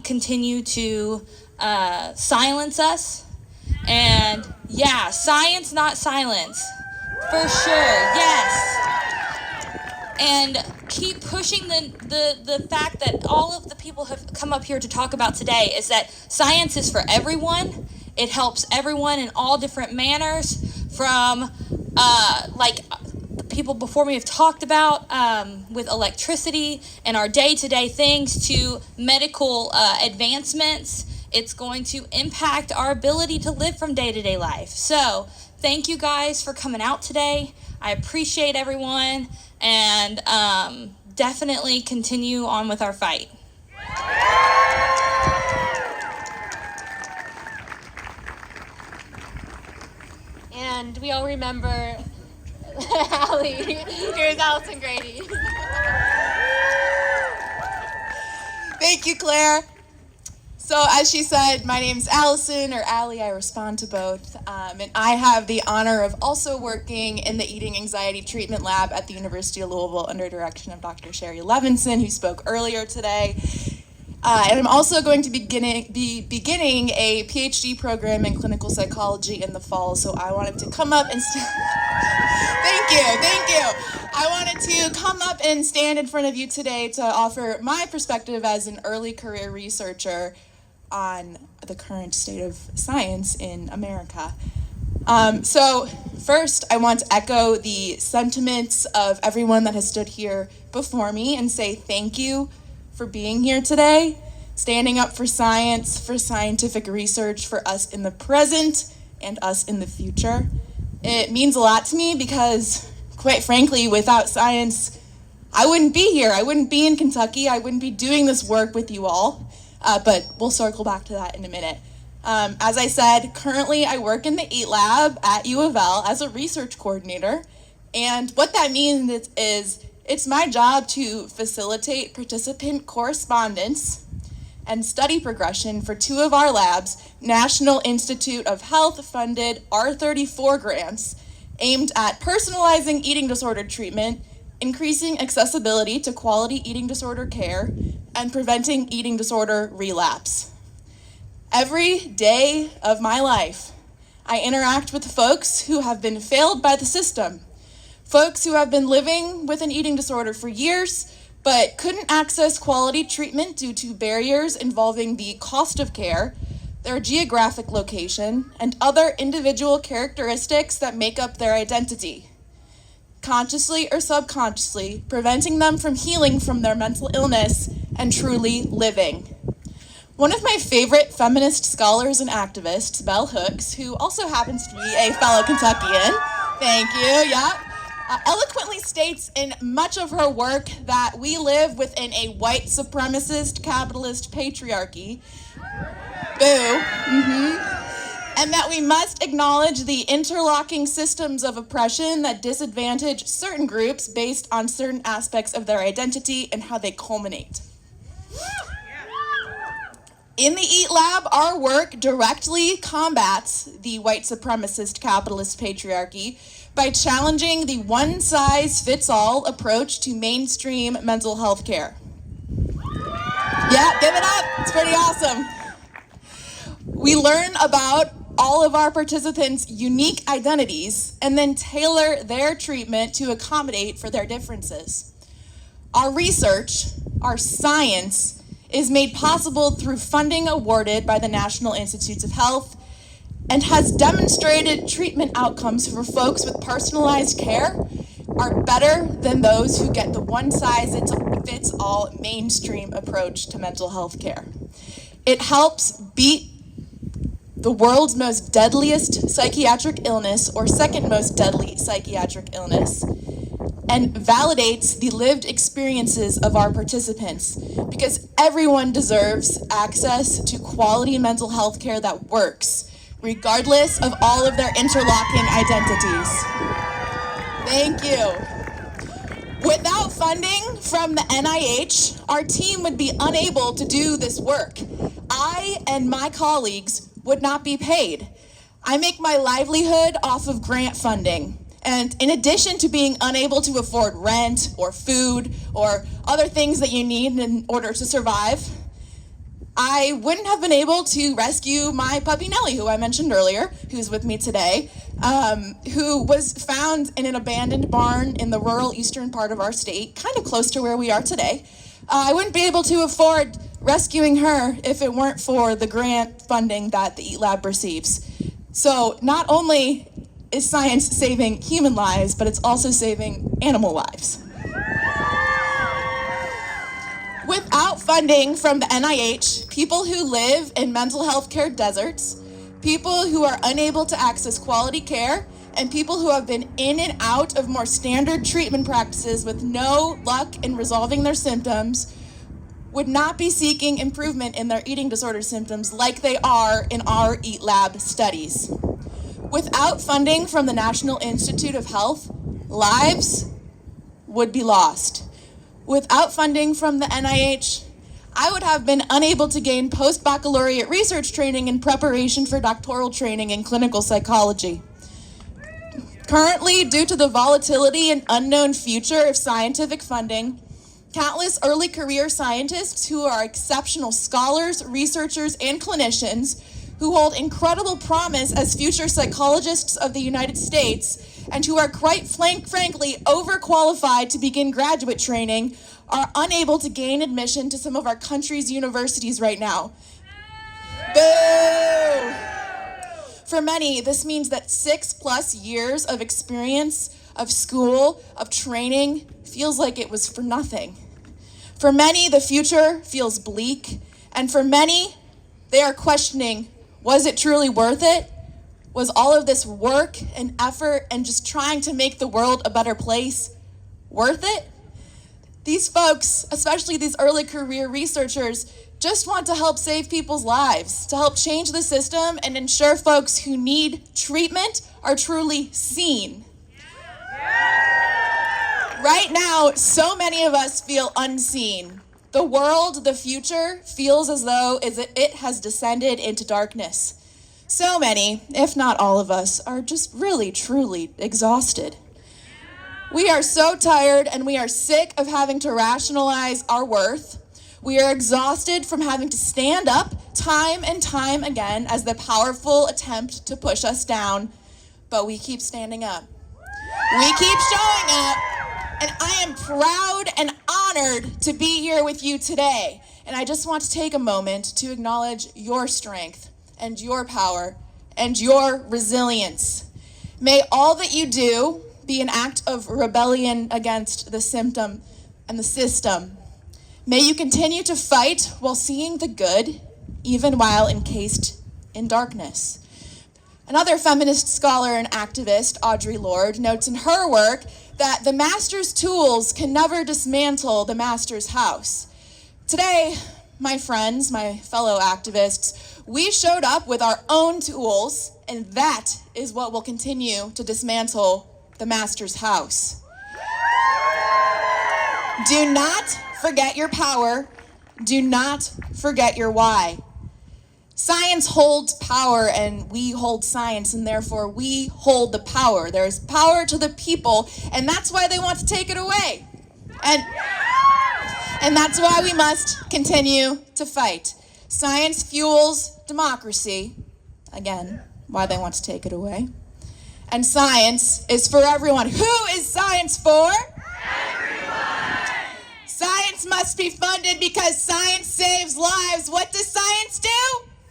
continue to silence us. And yeah, science, not silence. For sure, yes. And keep pushing the fact that all of the people have come up here to talk about today is that science is for everyone. It helps everyone in all different manners, from like the people before me have talked about with electricity and our day-to-day things to medical advancements. It's going to impact our ability to live from day-to-day life. So thank you guys for coming out today. I appreciate everyone, and definitely continue on with our fight. And we all remember Allie. Here's Allison Grady. Thank you, Claire. So as she said, my name's Allison, or Allie, I respond to both. And I have the honor of also working in the Eating Anxiety Treatment Lab at the University of Louisville under direction of Dr. Sherry Levinson, who spoke earlier today. And I'm also going to be beginning a PhD program in clinical psychology in the fall, so I wanted to come up and Thank you. I wanted to come up and stand in front of you today to offer my perspective as an early career researcher on the current state of science in America. So first, I want to echo the sentiments of everyone that has stood here before me and say thank you for being here today, standing up for science, for scientific research, for us in the present and us in the future. It means a lot to me because, quite frankly, without science, I wouldn't be here. I wouldn't be in Kentucky. I wouldn't be doing this work with you all. But we'll circle back to that in a minute. As I said, currently I work in the EAT Lab at U of L as a research coordinator. And what that means is it's my job to facilitate participant correspondence and study progression for two of our labs' National Institute of Health-funded R34 grants aimed at personalizing eating disorder treatment, increasing accessibility to quality eating disorder care, and preventing eating disorder relapse. Every day of my life, I interact with folks who have been failed by the system, folks who have been living with an eating disorder for years, but couldn't access quality treatment due to barriers involving the cost of care, their geographic location, and other individual characteristics that make up their identity, consciously or subconsciously preventing them from healing from their mental illness and truly living. One of my favorite feminist scholars and activists, Bell Hooks, who also happens to be a fellow Kentuckian, thank you, yeah, eloquently states in much of her work that we live within a white supremacist capitalist patriarchy, and that we must acknowledge the interlocking systems of oppression that disadvantage certain groups based on certain aspects of their identity and how they culminate. In the EAT Lab, our work directly combats the white supremacist capitalist patriarchy by challenging the one-size-fits-all approach to mainstream mental health care. Yeah, give it up. It's pretty awesome. We learn about all of our participants' unique identities and then tailor their treatment to accommodate for their differences. Our research, our science, is made possible through funding awarded by the National Institutes of Health and has demonstrated treatment outcomes for folks with personalized care are better than those who get the one-size-fits-all mainstream approach to mental health care. It helps beat the world's most deadliest psychiatric illness, or second most deadly psychiatric illness, and validates the lived experiences of our participants, because everyone deserves access to quality mental health care that works, regardless of all of their interlocking identities. Thank you. Without funding from the NIH, our team would be unable to do this work. I and my colleagues would not be paid. I make my livelihood off of grant funding. And in addition to being unable to afford rent or food or other things that you need in order to survive, I wouldn't have been able to rescue my puppy Nellie, who I mentioned earlier, who's with me today, who was found in an abandoned barn in the rural eastern part of our state, kind of close to where we are today. I wouldn't be able to afford rescuing her if it weren't for the grant funding that the EAT Lab receives. So not only is science saving human lives, but it's also saving animal lives. Without funding from the NIH, people who live in mental health care deserts, people who are unable to access quality care, and people who have been in and out of more standard treatment practices with no luck in resolving their symptoms would not be seeking improvement in their eating disorder symptoms like they are in our EAT Lab studies. Without funding from the National Institute of Health, lives would be lost. Without funding from the NIH, I would have been unable to gain post-baccalaureate research training in preparation for doctoral training in clinical psychology. Currently, due to the volatility and unknown future of scientific funding, countless early career scientists who are exceptional scholars, researchers, and clinicians who hold incredible promise as future psychologists of the United States and who are quite frankly overqualified to begin graduate training are unable to gain admission to some of our country's universities right now. Boo! For many, this means that 6+ years of experience, of school, of training feels like it was for nothing. For many, the future feels bleak, and for many, they are questioning, was it truly worth it? Was all of this work and effort and just trying to make the world a better place worth it? These folks, especially these early career researchers, just want to help save people's lives, to help change the system and ensure folks who need treatment are truly seen. Right now, so many of us feel unseen. The world, the future, feels as though it has descended into darkness. So many, if not all of us, are just really, truly exhausted. We are so tired and we are sick of having to rationalize our worth. We are exhausted from having to stand up time and time again as the powerful attempt to push us down, but we keep standing up. We keep showing up, and I am proud and honored to be here with you today. And I just want to take a moment to acknowledge your strength and your power and your resilience. May all that you do be an act of rebellion against the symptom and the system. May you continue to fight while seeing the good even while encased in darkness. Another feminist scholar and activist, Audre Lorde, notes in her work that the master's tools can never dismantle the master's house. Today, my friends, my fellow activists, we showed up with our own tools, and that is what will continue to dismantle the master's house. Do not forget your power. Do not forget your why. Science holds power, and we hold science, and therefore we hold the power. There's power to the people, and that's why they want to take it away. And that's why we must continue to fight. Science fuels democracy. Again, why they want to take it away. And science is for everyone. Who is science for? Everyone! Science must be funded because science saves lives. What does science do?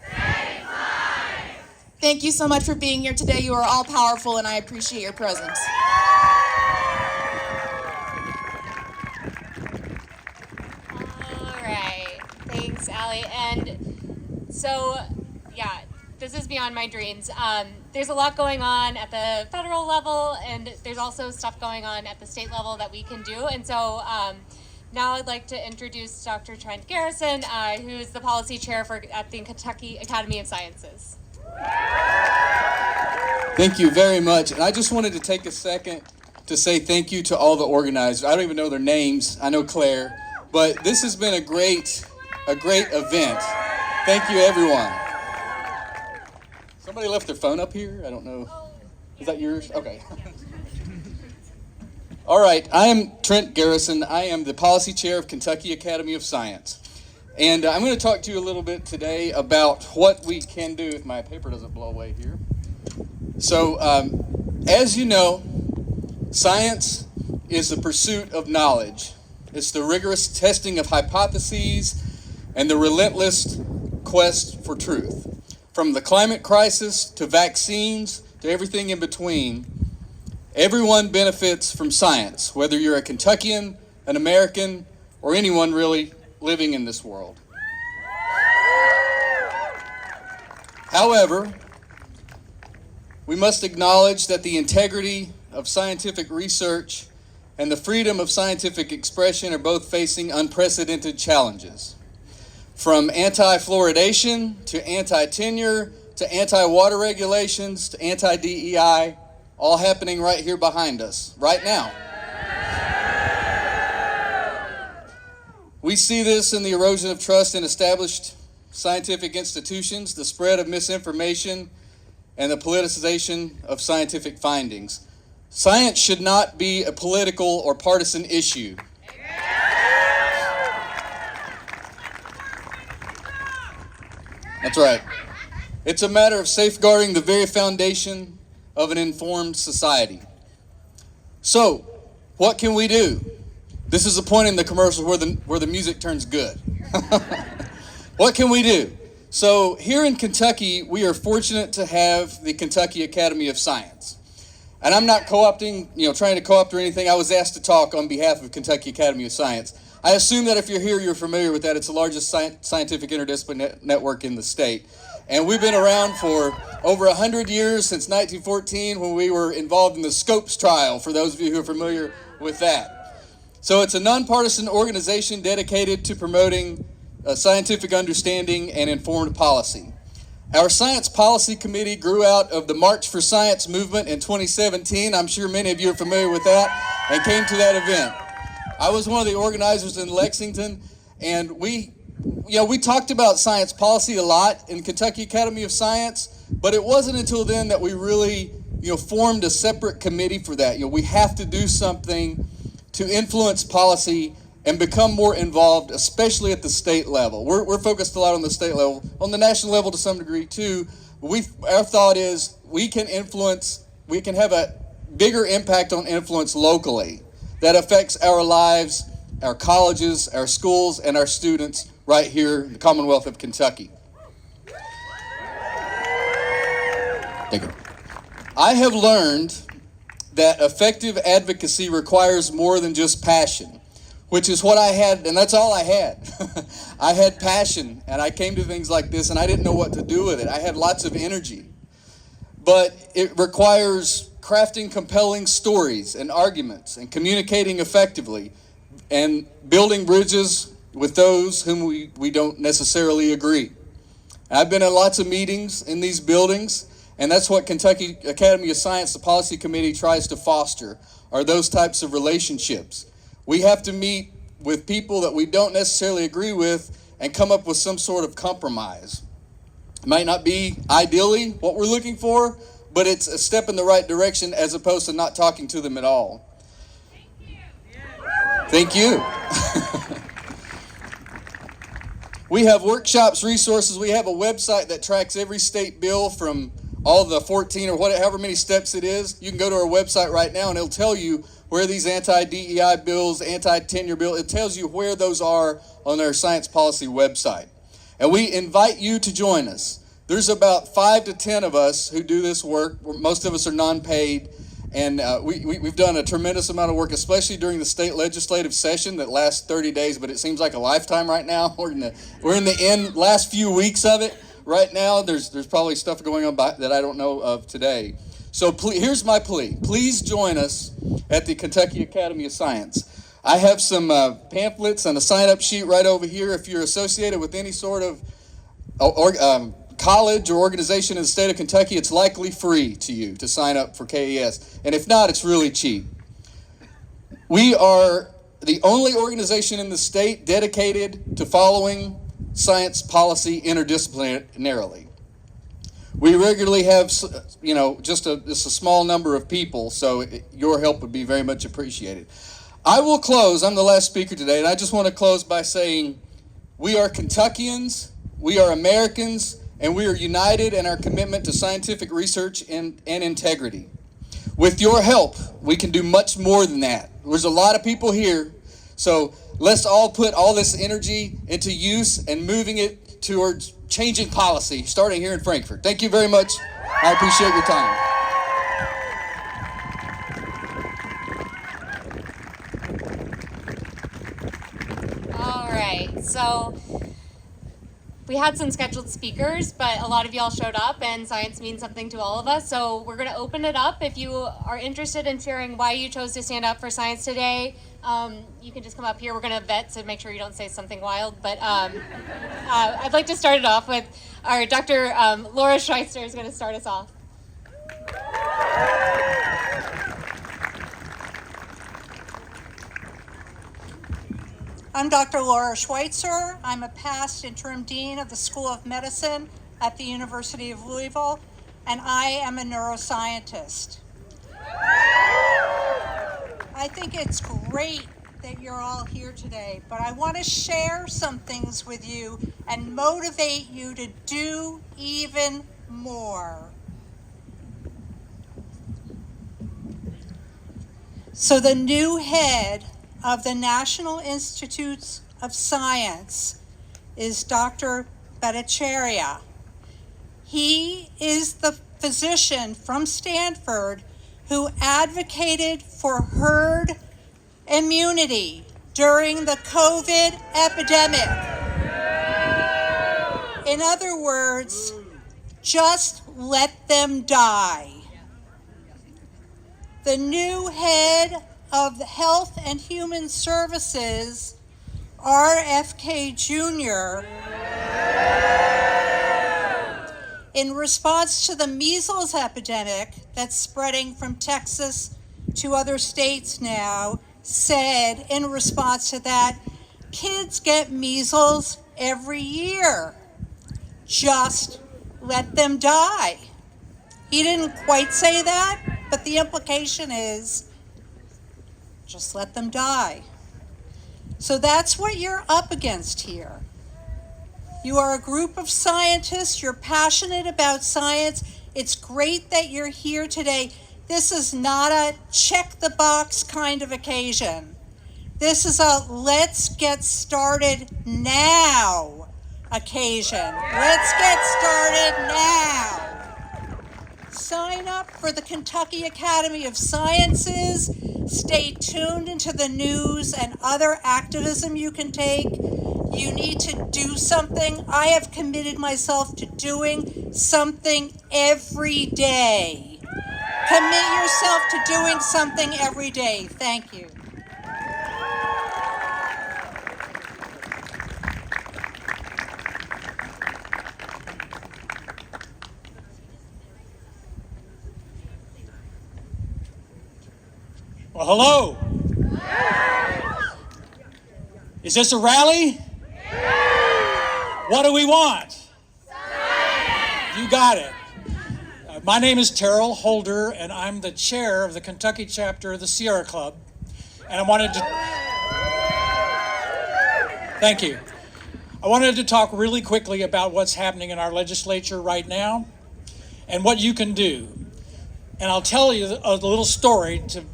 Saves lives! Thank you so much for being here today. You are all powerful, and I appreciate your presence. All right. Thanks, Allie. And so, yeah, this is beyond my dreams. There's a lot going on at the federal level, and there's also stuff going on at the state level that we can do. And so now I'd like to introduce Dr. Trent Garrison, who's the policy chair at the Kentucky Academy of Sciences. Thank you very much. And I just wanted to take a second to say thank you to all the organizers. I don't even know their names. I know Claire. But this has been a great event. Thank you, everyone. Somebody left their phone up here? I don't know. Is that yours? Okay. All right. I am Trent Garrison. I am the policy chair of Kentucky Academy of Science. And I'm going to talk to you a little bit today about what we can do if my paper doesn't blow away here. So, as you know, science is the pursuit of knowledge. It's the rigorous testing of hypotheses and the relentless quest for truth. From the climate crisis to vaccines to everything in between, everyone benefits from science, whether you're a Kentuckian, an American, or anyone really living in this world. However, we must acknowledge that the integrity of scientific research and the freedom of scientific expression are both facing unprecedented challenges. From anti-fluoridation to anti-tenure to anti-water regulations to anti-DEI, all happening right here behind us, right now. We see this in the erosion of trust in established scientific institutions, the spread of misinformation, and the politicization of scientific findings. Science should not be a political or partisan issue. That's right. It's a matter of safeguarding the very foundation of an informed society. So, what can we do? This is the point in the commercial where the music turns good. What can we do? So, here in Kentucky, we are fortunate to have the Kentucky Academy of Science. And I'm not trying to co-opt or anything. I was asked to talk on behalf of Kentucky Academy of Science. I assume that if you're here, you're familiar with that. It's the largest scientific interdisciplinary network in the state. And we've been around for over 100 years, since 1914, when we were involved in the Scopes trial, for those of you who are familiar with that. So it's a nonpartisan organization dedicated to promoting scientific understanding and informed policy. Our Science Policy Committee grew out of the March for Science movement in 2017. I'm sure many of you are familiar with that and came to that event. I was one of the organizers in Lexington, and we talked about science policy a lot in Kentucky Academy of Science, but it wasn't until then that we really, formed a separate committee for that. We have to do something to influence policy and become more involved, especially at the state level. We're focused a lot on the state level, on the national level to some degree too. Our thought is we can have a bigger impact on influence locally that affects our lives, our colleges, our schools, and our students right here in the Commonwealth of Kentucky. Thank you. I have learned that effective advocacy requires more than just passion. which is what I had, and that's all I had. I had passion, and I came to things like this, and I didn't know what to do with it. I had lots of energy. But it requires crafting compelling stories and arguments and communicating effectively and building bridges with those whom we don't necessarily agree. I've been in lots of meetings in these buildings, and that's what Kentucky Academy of Science, the Policy Committee, tries to foster, are those types of relationships. We have to meet with people that we don't necessarily agree with and come up with some sort of compromise. It might not be ideally what we're looking for, but it's a step in the right direction as opposed to not talking to them at all. Thank you. We have workshops, resources. We have a website that tracks every state bill from all the 14 or however many steps it is. You can go to our website right now and it'll tell you where these anti-DEI bills, anti-tenure bills, it tells you where those are on our science policy website. And we invite you to join us. There's about 5 to 10 of us who do this work. Most of us are non-paid. And we've done a tremendous amount of work, especially during the state legislative session that lasts 30 days, but it seems like a lifetime right now. We're in the last few weeks of it right now. There's probably stuff going on that I don't know of today. So here's my plea. Please join us at the Kentucky Academy of Science. I have some pamphlets and a sign-up sheet right over here. If you're associated with any sort of college or organization in the state of Kentucky, it's likely free to you to sign up for KES. And if not, it's really cheap. We are the only organization in the state dedicated to following science policy interdisciplinarily. We regularly have, just a small number of people, so your help would be very much appreciated. I will close. I'm the last speaker today, and I just want to close by saying we are Kentuckians, we are Americans, and we are united in our commitment to scientific research and integrity. With your help, we can do much more than that. There's a lot of people here, so let's all put all this energy into use and moving it towards changing policy, starting here in Frankfort. Thank you very much. I appreciate your time. All right, so we had some scheduled speakers, but a lot of y'all showed up, and science means something to all of us. So we're going to open it up. If you are interested in sharing why you chose to stand up for science today, you can just come up here. We're going to vet to make sure you don't say something wild. But I'd like to start it off with our Dr. Laura Schweitzer is going to start us off. I'm Dr. Laura Schweitzer. I'm a past interim dean of the School of Medicine at the University of Louisville, and I am a neuroscientist. I think it's great that you're all here today, but I want to share some things with you and motivate you to do even more. So the new head of the National Institutes of Science is Dr. Bhattacharya. He is the physician from Stanford who advocated for herd immunity during the COVID epidemic. In other words, just let them die. The new head of Health and Human Services, RFK Jr., in response to the measles epidemic that's spreading from Texas to other states now, said in response to that, kids get measles every year. Just let them die. He didn't quite say that, but the implication is just let them die. So that's what you're up against here. You are a group of scientists. You're passionate about science. It's great that you're here today. This is not a check the box kind of occasion. This is a let's get started now occasion. Let's get started now. Sign up for the Kentucky Academy of Sciences. Stay tuned into the news and other activism you can take. You need to do something. I have committed myself to doing something every day. Commit yourself to doing something every day. Thank you. Well, hello. Is this a rally? What do we want? You got it. My name is Terrell Holder, and I'm the chair of the Kentucky chapter of the Sierra Club. And I wanted to... Thank you. I wanted to talk really quickly about what's happening in our legislature right now and what you can do. And I'll tell you a little story to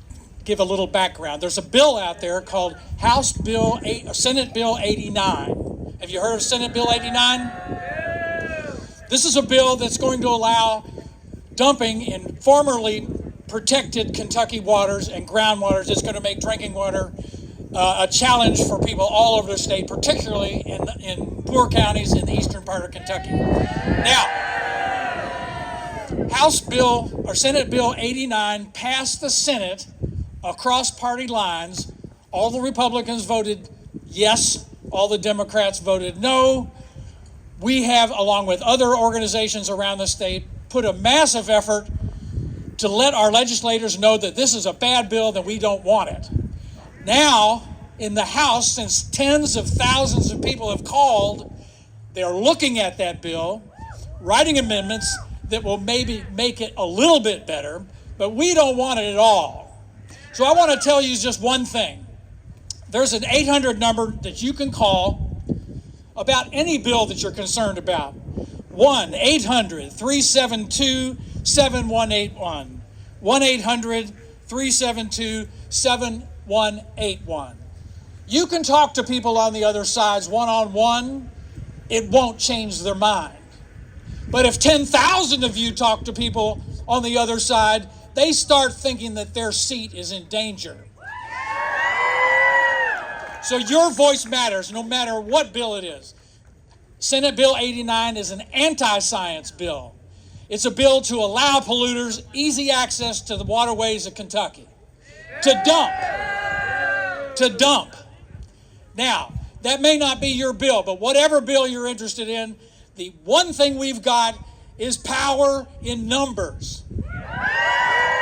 give a little background. There's a bill out there called Senate Bill 89. Have you heard of Senate Bill 89? This is a bill that's going to allow dumping in formerly protected Kentucky waters and groundwaters. It's going to make drinking water a challenge for people all over the state, particularly in poor counties in the eastern part of Kentucky. Now, Senate Bill 89 passed the Senate across party lines. All the Republicans voted yes, all the Democrats voted no. We have, along with other organizations around the state, put a massive effort to let our legislators know that this is a bad bill, that we don't want it. Now, in the House, since tens of thousands of people have called, they're looking at that bill, writing amendments that will maybe make it a little bit better, but we don't want it at all. So I want to tell you just one thing. There's an 800 number that you can call about any bill that you're concerned about. 1-800-372-7181. 1-800-372-7181. You can talk to people on the other sides one-on-one. It won't change their mind. But if 10,000 of you talk to people on the other side, they start thinking that their seat is in danger. So your voice matters no matter what bill it is. Senate Bill 89 is an anti-science bill. It's a bill to allow polluters easy access to the waterways of Kentucky. To dump. Now, that may not be your bill, but whatever bill you're interested in, the one thing we've got is power in numbers.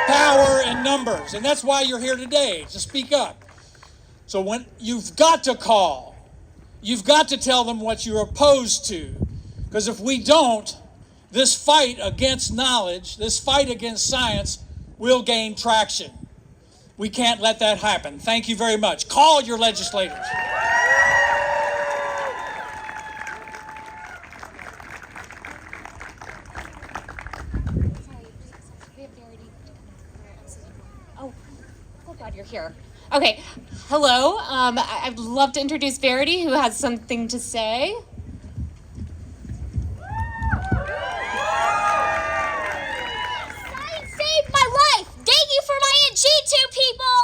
Power in numbers. And that's why you're here today, to speak up. So when you've got to call, you've got to tell them what you're opposed to. Because if we don't, this fight against knowledge, this fight against science will gain traction. We can't let that happen. Thank you very much. Call your legislators. Oh God, you're here. Okay, hello. I'd love to introduce Verity, who has something to say. Science saved my life. Thank you for my NG2, people.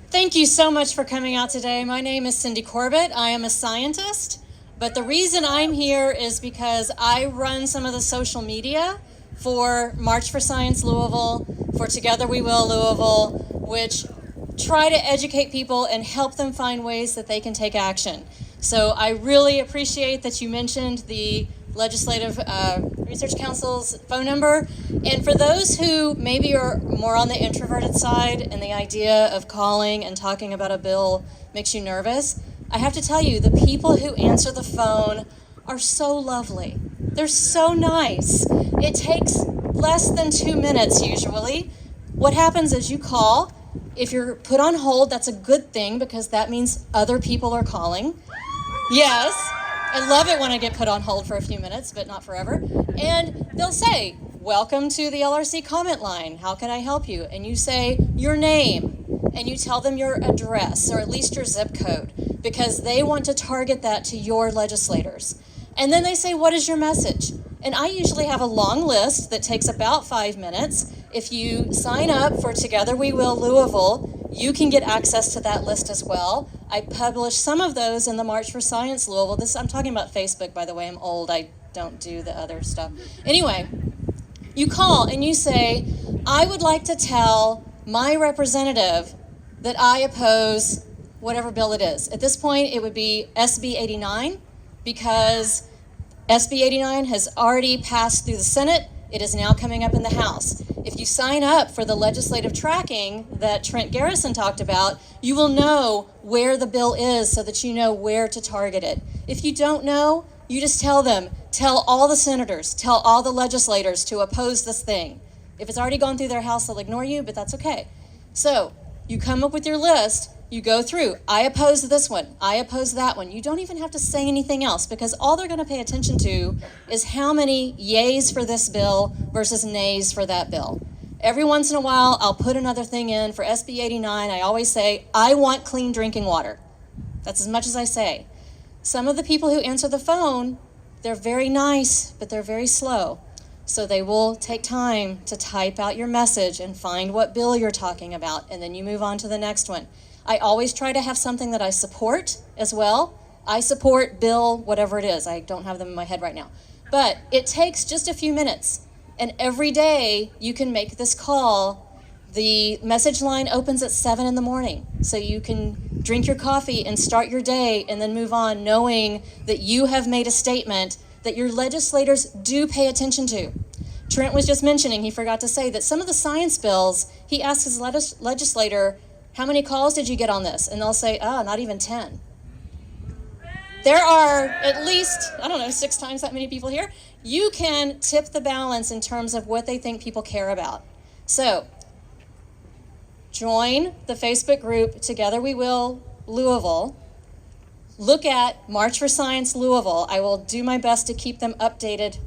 Thank you so much for coming out today. My name is Cindy Corbett. I am a scientist, but the reason I'm here is because I run some of the social media for March for Science Louisville, for Together We Will Louisville, which try to educate people and help them find ways that they can take action. So I really appreciate that you mentioned the Legislative Research Council's phone number. And for those who maybe are more on the introverted side and the idea of calling and talking about a bill makes you nervous, I have to tell you, the people who answer the phone are so lovely. They're so nice. It takes less than 2 minutes usually. What happens is you call. If you're put on hold, that's a good thing because that means other people are calling. Yes. I love it when I get put on hold for a few minutes, but not forever. And they'll say, welcome to the LRC comment line. How can I help you? And you say your name and you tell them your address or at least your zip code because they want to target that to your legislators. And then they say, what is your message? And I usually have a long list that takes about 5 minutes. If you sign up for Together We Will Louisville, you can get access to that list as well. I publish some of those in the March for Science Louisville. I'm talking about Facebook, by the way. I'm old. I don't do the other stuff. Anyway, you call and you say, I would like to tell my representative that I oppose whatever bill it is. At this point, it would be SB 89 because SB 89 has already passed through the Senate. It is now coming up in the House. If you sign up for the legislative tracking that Trent Garrison talked about, you will know where the bill is so that you know where to target it. If you don't know, you just tell them, tell all the senators, tell all the legislators to oppose this thing. If it's already gone through their House, they'll ignore you, but that's okay. So you come up with your list, you go through, I oppose this one, I oppose that one. You don't even have to say anything else because all they're going to pay attention to is how many yays for this bill versus nays for that bill. Every once in a while, I'll put another thing in for SB 89. I always say, I want clean drinking water. That's as much as I say. Some of the people who answer the phone, they're very nice, but they're very slow. So they will take time to type out your message and find what bill you're talking about, and then you move on to the next one. I always try to have something that I support as well. I support bill, whatever it is. I don't have them in my head right now. But it takes just a few minutes. And every day you can make this call. The message line opens at 7 in the morning. So you can drink your coffee and start your day and then move on knowing that you have made a statement that your legislators do pay attention to. Trent was just mentioning, he forgot to say that some of the science bills, he asked his legislator, how many calls did you get on this? And they'll say, not even 10. There are at least, 6 times that many people here. You can tip the balance in terms of what they think people care about. So, join the Facebook group Together We Will Louisville. Look at March for Science Louisville. I will do my best to keep them updated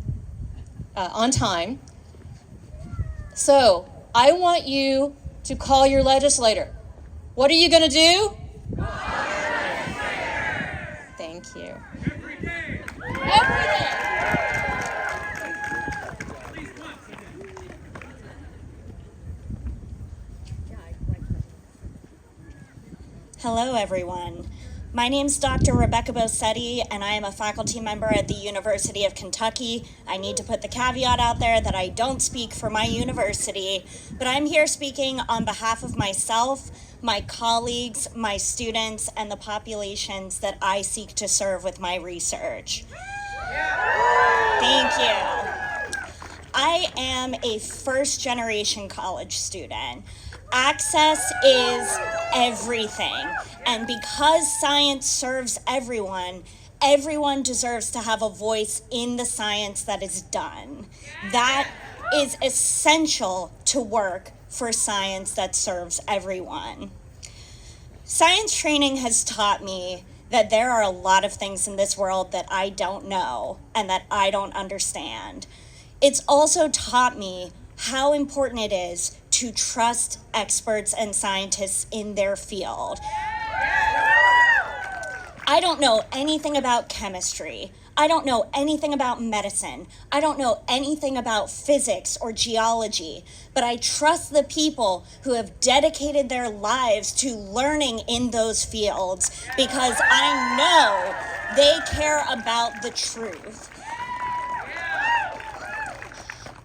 on time. So, I want you to call your legislator. What are you going to do? Thank you. Every day. Every day. Hello, everyone. My name's Dr. Rebecca Bossetti, and I am a faculty member at the University of Kentucky. I need to put the caveat out there that I don't speak for my university, but I'm here speaking on behalf of myself, my colleagues, my students, and the populations that I seek to serve with my research. Thank you. I am a first-generation college student. Access is everything, and because science serves everyone, everyone deserves to have a voice in the science that is done. That is essential to work for science that serves everyone. Science training has taught me that there are a lot of things in this world that I don't know and that I don't understand. It's also taught me how important it is to trust experts and scientists in their field. I don't know anything about chemistry. I don't know anything about medicine. I don't know anything about physics or geology, but I trust the people who have dedicated their lives to learning in those fields because I know they care about the truth.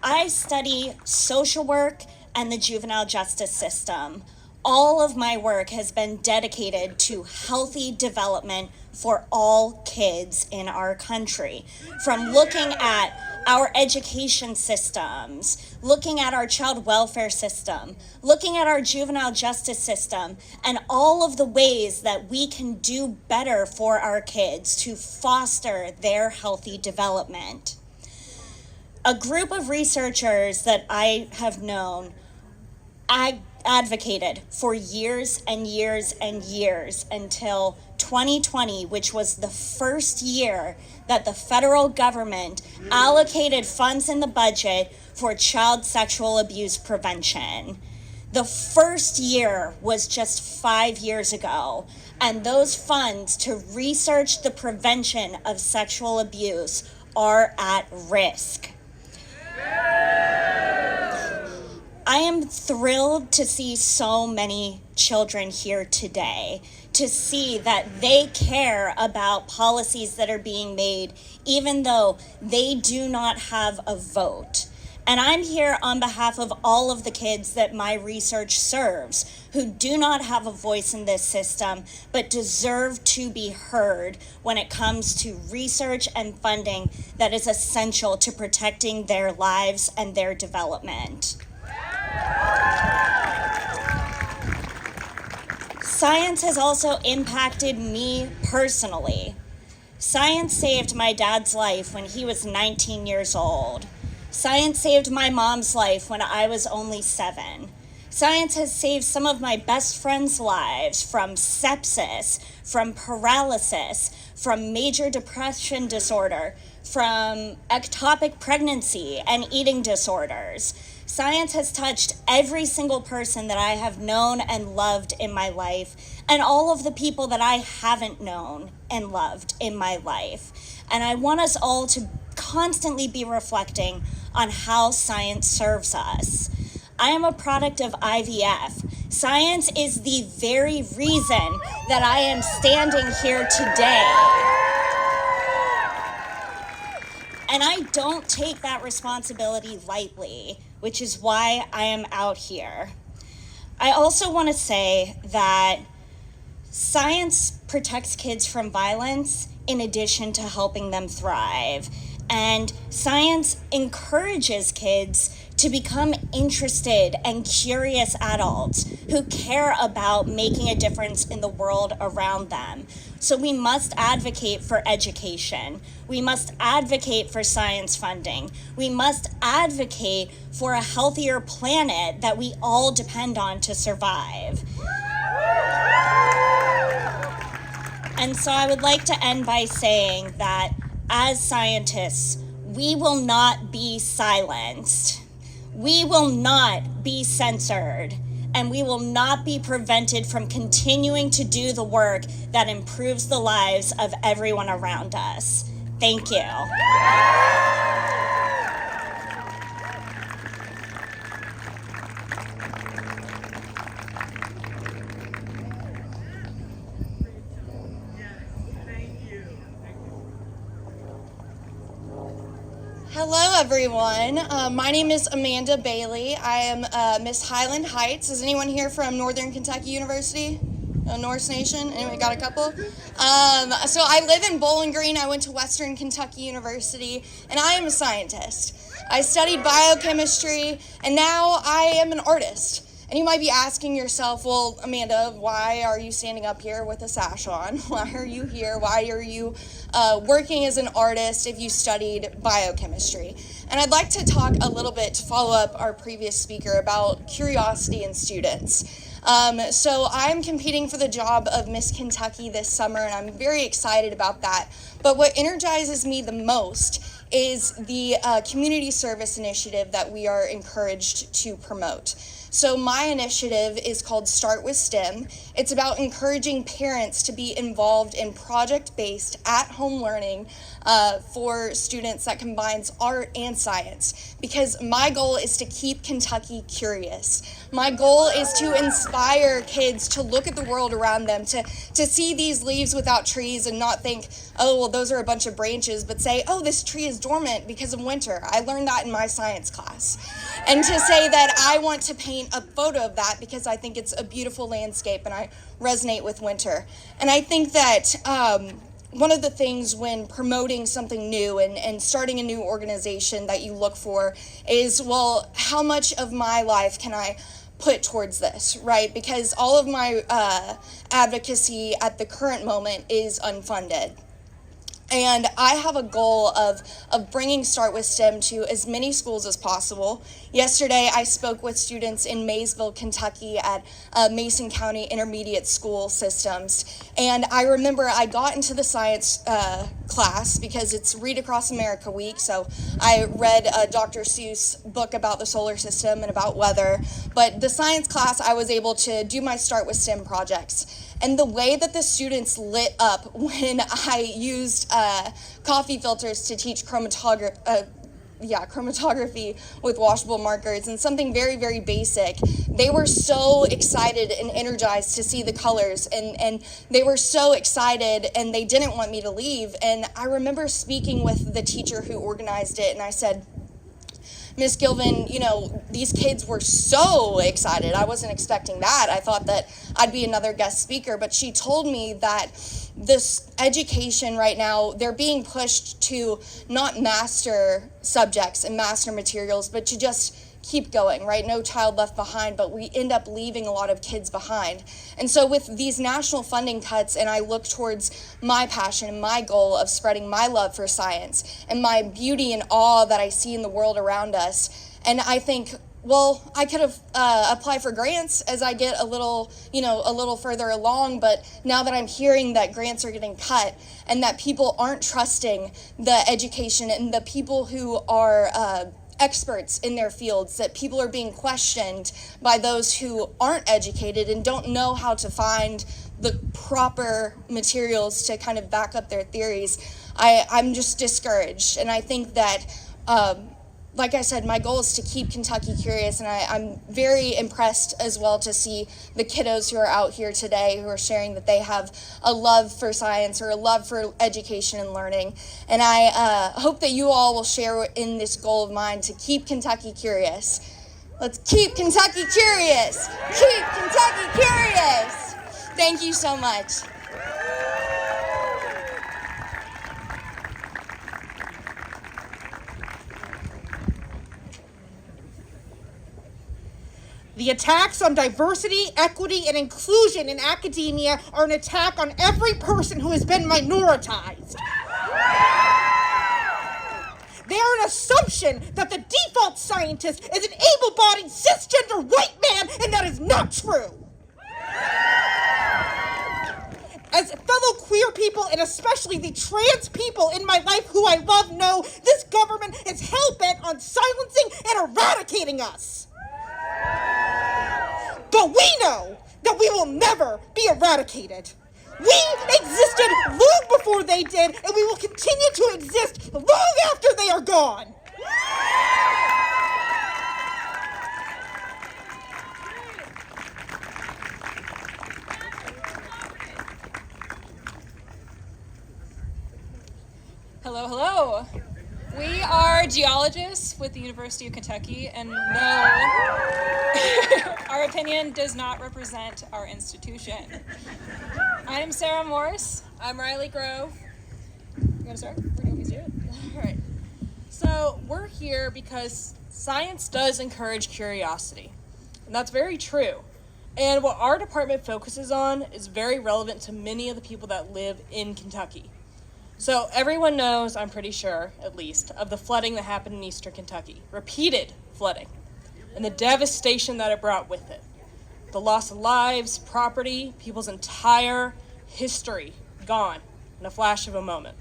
I study social work and the juvenile justice system. All of my work has been dedicated to healthy development for all kids in our country. From looking at our education systems, looking at our child welfare system, looking at our juvenile justice system, and all of the ways that we can do better for our kids to foster their healthy development. A group of researchers that I have known advocated for years and years and years until 2020, which was the first year that the federal government allocated funds in the budget for child sexual abuse prevention. The first year was just 5 years ago, and those funds to research the prevention of sexual abuse are at risk. I am thrilled to see so many children here today, to see that they care about policies that are being made, even though they do not have a vote. And I'm here on behalf of all of the kids that my research serves, who do not have a voice in this system, but deserve to be heard when it comes to research and funding that is essential to protecting their lives and their development. Science has also impacted me personally. Science saved my dad's life when he was 19 years old. Science saved my mom's life when I was only 7. Science has saved some of my best friends' lives from sepsis, from paralysis, from major depression disorder, from ectopic pregnancy and eating disorders. Science has touched every single person that I have known and loved in my life, and all of the people that I haven't known and loved in my life. And I want us all to constantly be reflecting on how science serves us. I am a product of IVF. Science is the very reason that I am standing here today. And I don't take that responsibility lightly, which is why I am out here. I also want to say that science protects kids from violence in addition to helping them thrive. And science encourages kids to become interested and curious adults who care about making a difference in the world around them. So we must advocate for education. We must advocate for science funding. We must advocate for a healthier planet that we all depend on to survive. And so I would like to end by saying that as scientists, we will not be silenced. We will not be censored, and we will not be prevented from continuing to do the work that improves the lives of everyone around us. Thank you. Hello, everyone. My name is Amanda Bailey. I am Miss Highland Heights. Is anyone here from Northern Kentucky University? Norse Nation? Anyway, got a couple? So I live in Bowling Green. I went to Western Kentucky University, and I am a scientist. I studied biochemistry, and now I am an artist. And you might be asking yourself, well, Amanda, why are you standing up here with a sash on? Why are you here? Why are you working as an artist if you studied biochemistry? And I'd like to talk a little bit to follow up our previous speaker about curiosity in students. So I'm competing for the job of Miss Kentucky this summer, and I'm very excited about that. But what energizes me the most is the community service initiative that we are encouraged to promote. So my initiative is called Start with STEM. It's about encouraging parents to be involved in project-based at-home learning for students that combines art and science, because my goal is to keep Kentucky curious. My goal is to inspire kids to look at the world around them, to see these leaves without trees and not think, oh, well, those are a bunch of branches, but say, oh, this tree is dormant because of winter. I learned that in my science class. And to say that I want to paint a photo of that because I think it's a beautiful landscape and I resonate with winter. And I think that one of the things when promoting something new and starting a new organization that you look for is, well, how much of my life can I put towards this, right? Because all of my advocacy at the current moment is unfunded. And I have a goal of bringing Start with STEM to as many schools as possible. Yesterday, I spoke with students in Maysville, Kentucky at Mason County Intermediate School Systems. And I remember I got into the science class because it's Read Across America Week. So I read Dr. Seuss' book about the solar system and about weather. But the science class, I was able to do my Start with STEM projects. And the way that the students lit up when I used coffee filters to teach chromatography with washable markers and something very, very basic. They were so excited and energized to see the colors, and they were so excited and they didn't want me to leave. And I remember speaking with the teacher who organized it, and I said, Miss Gilvin, you know, these kids were so excited. I wasn't expecting that. I thought that I'd be another guest speaker, but she told me that this education right now, they're being pushed to not master subjects and master materials, but to just keep going, right? No child left behind, but we end up leaving a lot of kids behind. And so with these national funding cuts, and I look towards my passion and my goal of spreading my love for science and my beauty and awe that I see in the world around us, and I think, well, I could have applied for grants as I get a little further along, but now that I'm hearing that grants are getting cut and that people aren't trusting the education and the people who are experts in their fields, that people are being questioned by those who aren't educated and don't know how to find the proper materials to kind of back up their theories, I'm just discouraged. And I think that, like I said, my goal is to keep Kentucky curious, and I'm very impressed as well to see the kiddos who are out here today who are sharing that they have a love for science or a love for education and learning. And I hope that you all will share in this goal of mine to keep Kentucky curious. Let's keep Kentucky curious! Keep Kentucky curious! Thank you so much. The attacks on diversity, equity, and inclusion in academia are an attack on every person who has been minoritized. They are an assumption that the default scientist is an able-bodied, cisgender white man, and that is not true. As fellow queer people, and especially the trans people in my life who I love, know this government is hell-bent on silencing and eradicating us. But we know that we will never be eradicated. We existed long before they did, and we will continue to exist long after they are gone. Hello, hello. We are geologists with the University of Kentucky, and no, our opinion does not represent our institution. I'm Sarah Morse. I'm Riley Grove. You want to start? Or do you want me to do it? All right. So we're here because science does encourage curiosity, and that's very true. And what our department focuses on is very relevant to many of the people that live in Kentucky. So everyone knows, I'm pretty sure, at least, of the flooding that happened in eastern Kentucky. Repeated flooding. And the devastation that it brought with it. The loss of lives, property, people's entire history gone in a flash of a moment.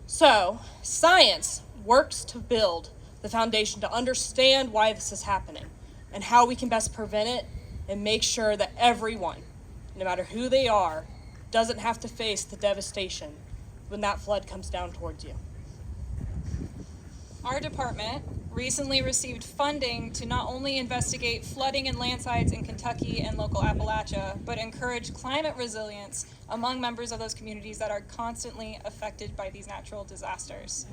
So, science works to build the foundation to understand why this is happening and how we can best prevent it and make sure that everyone, no matter who they are, doesn't have to face the devastation when that flood comes down towards you. Our department recently received funding to not only investigate flooding and landslides in Kentucky and local Appalachia, but encourage climate resilience among members of those communities that are constantly affected by these natural disasters.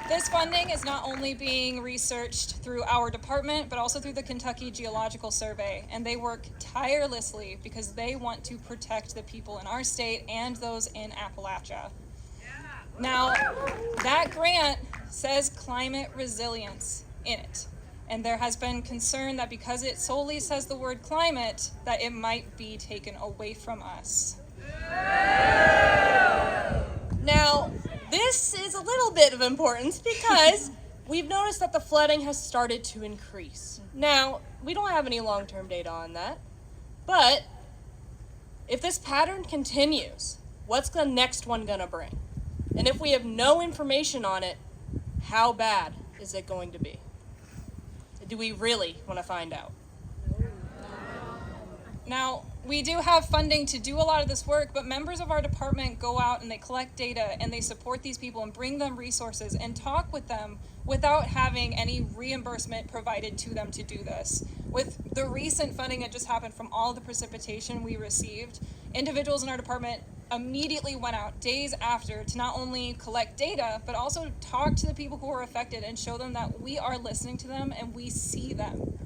This funding is not only being researched through our department, but also through the Kentucky Geological Survey, and they work tirelessly because they want to protect the people in our state and those in Appalachia. Now, that grant says climate resilience in it, and there has been concern that because it solely says the word climate, that it might be taken away from us. Now, this is a little bit of importance because we've noticed that the flooding has started to increase. Now, we don't have any long-term data on that, but if this pattern continues, what's the next one gonna bring? And if we have no information on it, how bad is it going to be? Do we really want to find out? Now, we do have funding to do a lot of this work, but members of our department go out and they collect data and they support these people and bring them resources and talk with them without having any reimbursement provided to them to do this. With the recent funding that just happened from all the precipitation we received, individuals in our department immediately went out days after to not only collect data, but also talk to the people who were affected and show them that we are listening to them and we see them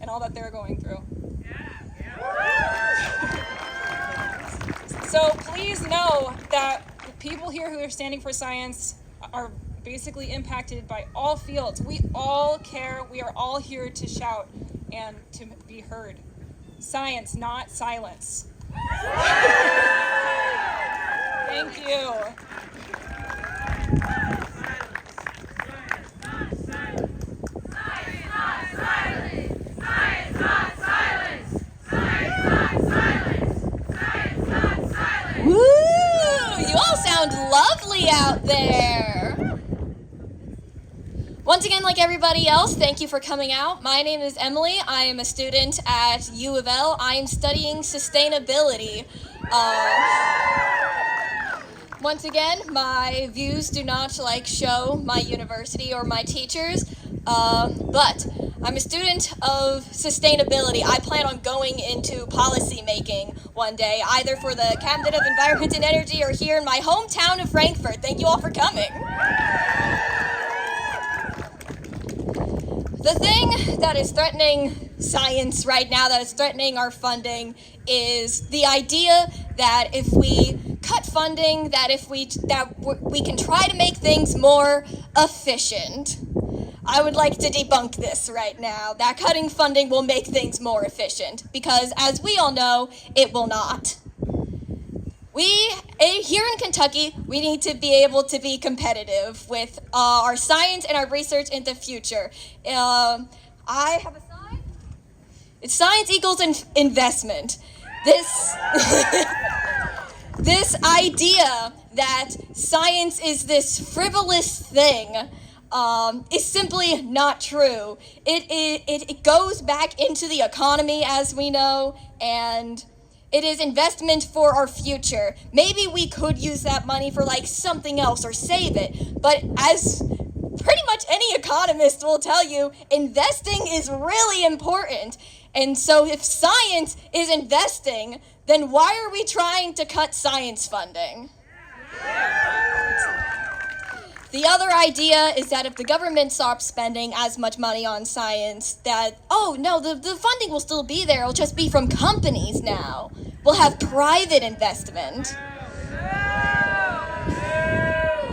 and all that they're going through. So please know that the people here who are standing for science are basically impacted by all fields. We all care. We are all here to shout and to be heard. Science, not silence. Thank you. Woo! You all sound lovely out there. Once again, like everybody else, thank you for coming out. My name is Emily. I am a student at U of L. I am studying sustainability. Once again, my views do not show my university or my teachers, but I'm a student of sustainability. I plan on going into policy making one day, either for the Cabinet of Environment and Energy or here in my hometown of Frankfort. Thank you all for coming. The thing that is threatening science right now, that is threatening our funding, is the idea that if we cut funding, that we can try to make things more efficient. I would like to debunk this right now, that cutting funding will make things more efficient, because as we all know, it will not. Here in Kentucky, we need to be able to be competitive with our science and our research in the future. I have a sign. It's science equals investment. This idea that science is this frivolous thing is simply not true. It goes back into the economy, as we know, and it is investment for our future. Maybe we could use that money for something else or save it, but as pretty much any economist will tell you, investing is really important. And so if science is investing, then why are we trying to cut science funding? The other idea is that if the government stops spending as much money on science, that, oh no, the funding will still be there, it'll just be from companies now. We'll have private investment.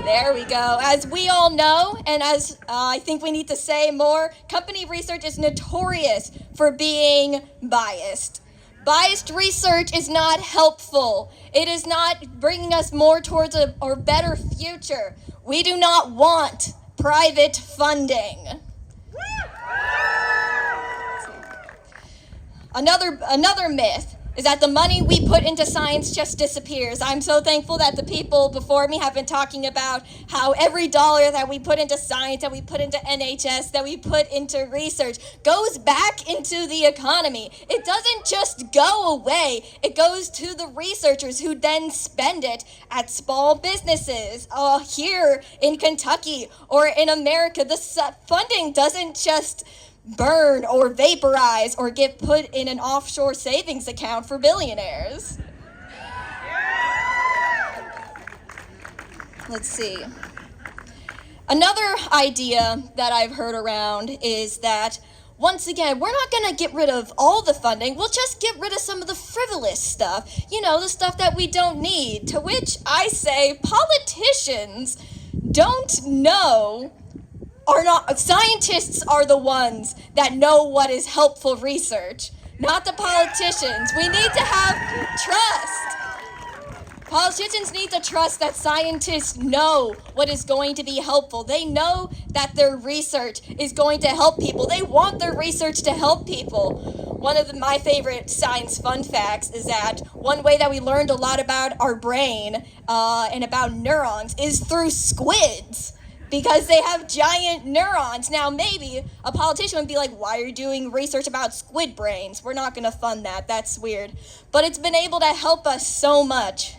There we go. As we all know, and as I think we need to say more, company research is notorious for being biased. Biased research is not helpful. It is not bringing us more towards a better future. We do not want private funding. Another myth is that the money we put into science just disappears. I'm so thankful that the people before me have been talking about how every dollar that we put into science, that we put into NHS, that we put into research goes back into the economy. It doesn't just go away. It goes to the researchers who then spend it at small businesses here in Kentucky or in America. The funding doesn't just burn or vaporize or get put in an offshore savings account for billionaires. Let's see. Another idea that I've heard around is that, once again, we're not going to get rid of all the funding. We'll just get rid of some of the frivolous stuff. You know, the stuff that we don't need. To which I say, politicians don't know. Scientists are the ones that know what is helpful research, not the politicians. We need to have trust. Politicians need to trust that scientists know what is going to be helpful. They know that their research is going to help people. They want their research to help people. One of my favorite science fun facts is that one way that we learned a lot about our brain and about neurons is through squids, because they have giant neurons. Now, maybe a politician would be like, why are you doing research about squid brains? We're not going to fund that. That's weird. But it's been able to help us so much.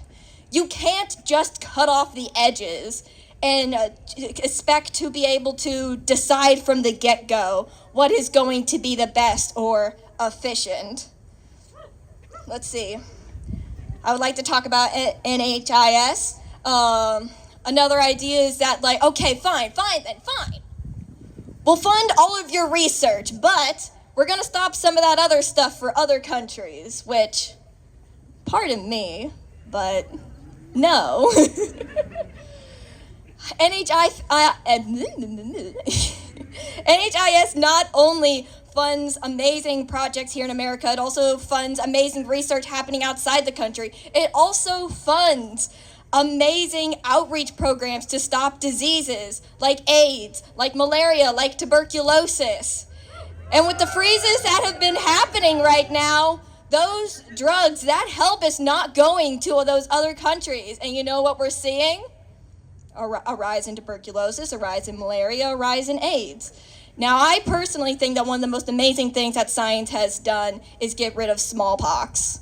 You can't just cut off the edges and expect to be able to decide from the get-go what is going to be the best or efficient. Let's see. I would like to talk about NHIS. Another idea is that, like, okay, fine. We'll fund all of your research, but we're going to stop some of that other stuff for other countries, which, pardon me, but no. NHIS not only funds amazing projects here in America, it also funds amazing research happening outside the country. It also funds amazing outreach programs to stop diseases like AIDS, like malaria, like tuberculosis. And with the freezes that have been happening right now, those drugs, that help is not going to those other countries. And you know what we're seeing? A rise in tuberculosis, a rise in malaria, a rise in AIDS. Now, I personally think that one of the most amazing things that science has done is get rid of smallpox.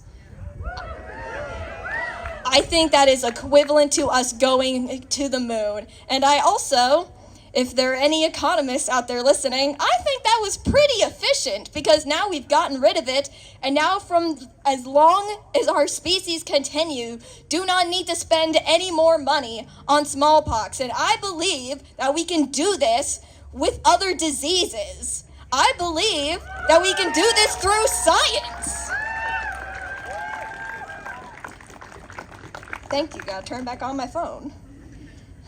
I think that is equivalent to us going to the moon. And I also, if there are any economists out there listening, I think that was pretty efficient, because now we've gotten rid of it, and now from as long as our species continue, do not need to spend any more money on smallpox. And I believe that we can do this with other diseases. I believe that we can do this through science. Thank you. Gotta turn back on my phone.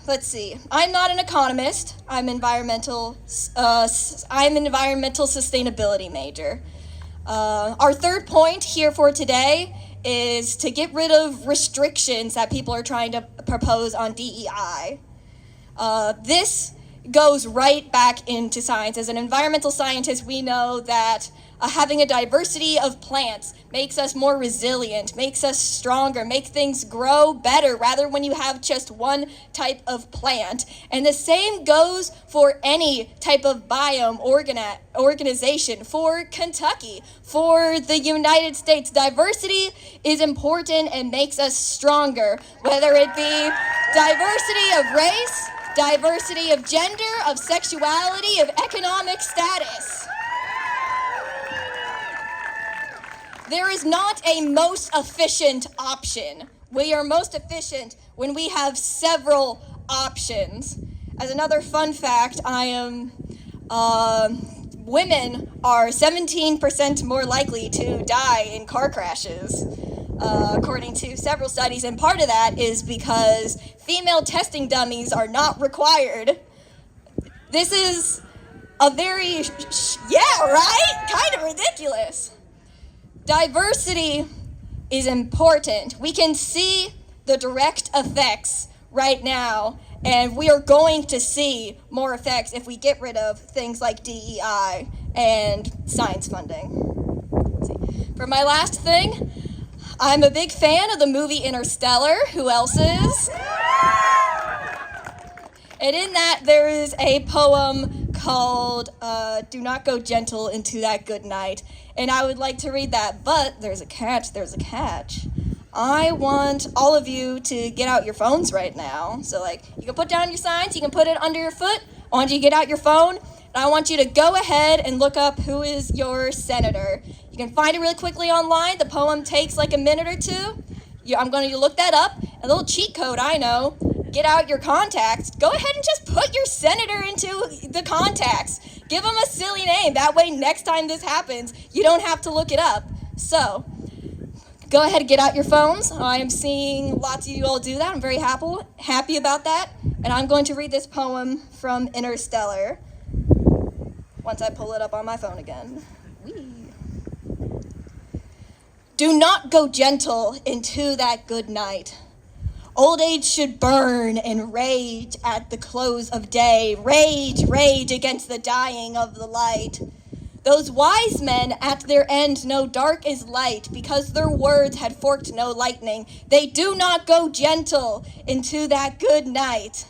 Let's see. I'm not an economist. I'm an environmental sustainability major. Our third point here for today is to get rid of restrictions that people are trying to propose on DEI. This goes right back into science. As an environmental scientist, we know that having a diversity of plants makes us more resilient, makes us stronger, makes things grow better rather when you have just one type of plant. And the same goes for any type of biome organization, for Kentucky, for the United States. Diversity is important and makes us stronger, whether it be diversity of race, diversity of gender, of sexuality, of economic status. There is not a most efficient option. We are most efficient when we have several options. As another fun fact, women are 17% more likely to die in car crashes, according to several studies. And part of that is because female testing dummies are not required. This is a very, kind of ridiculous. Diversity is important. We can see the direct effects right now, and we are going to see more effects if we get rid of things like DEI and science funding. For my last thing, I'm a big fan of the movie Interstellar. Who else is? And in that, there is a poem called Do Not Go Gentle Into That Good Night. And I would like to read that, but there's a catch. I want all of you to get out your phones right now. So, you can put down your signs, you can put it under your foot. I want you to get out your phone, and I want you to go ahead and look up who is your senator. You can find it really quickly online. The poem takes like a minute or two. I'm going to look that up. A little cheat code, I know. Get out your contacts. Go ahead and just put your senator into the contacts. Give them a silly name. That way, next time this happens, you don't have to look it up. So, go ahead and get out your phones. I am seeing lots of you all do that. I'm very happy about that. And I'm going to read this poem from Interstellar once I pull it up on my phone again. Whee. Do not go gentle into that good night. Old age should burn and rage at the close of day. Rage, rage against the dying of the light. Those wise men at their end know dark is light, because their words had forked no lightning. They do not go gentle into that good night.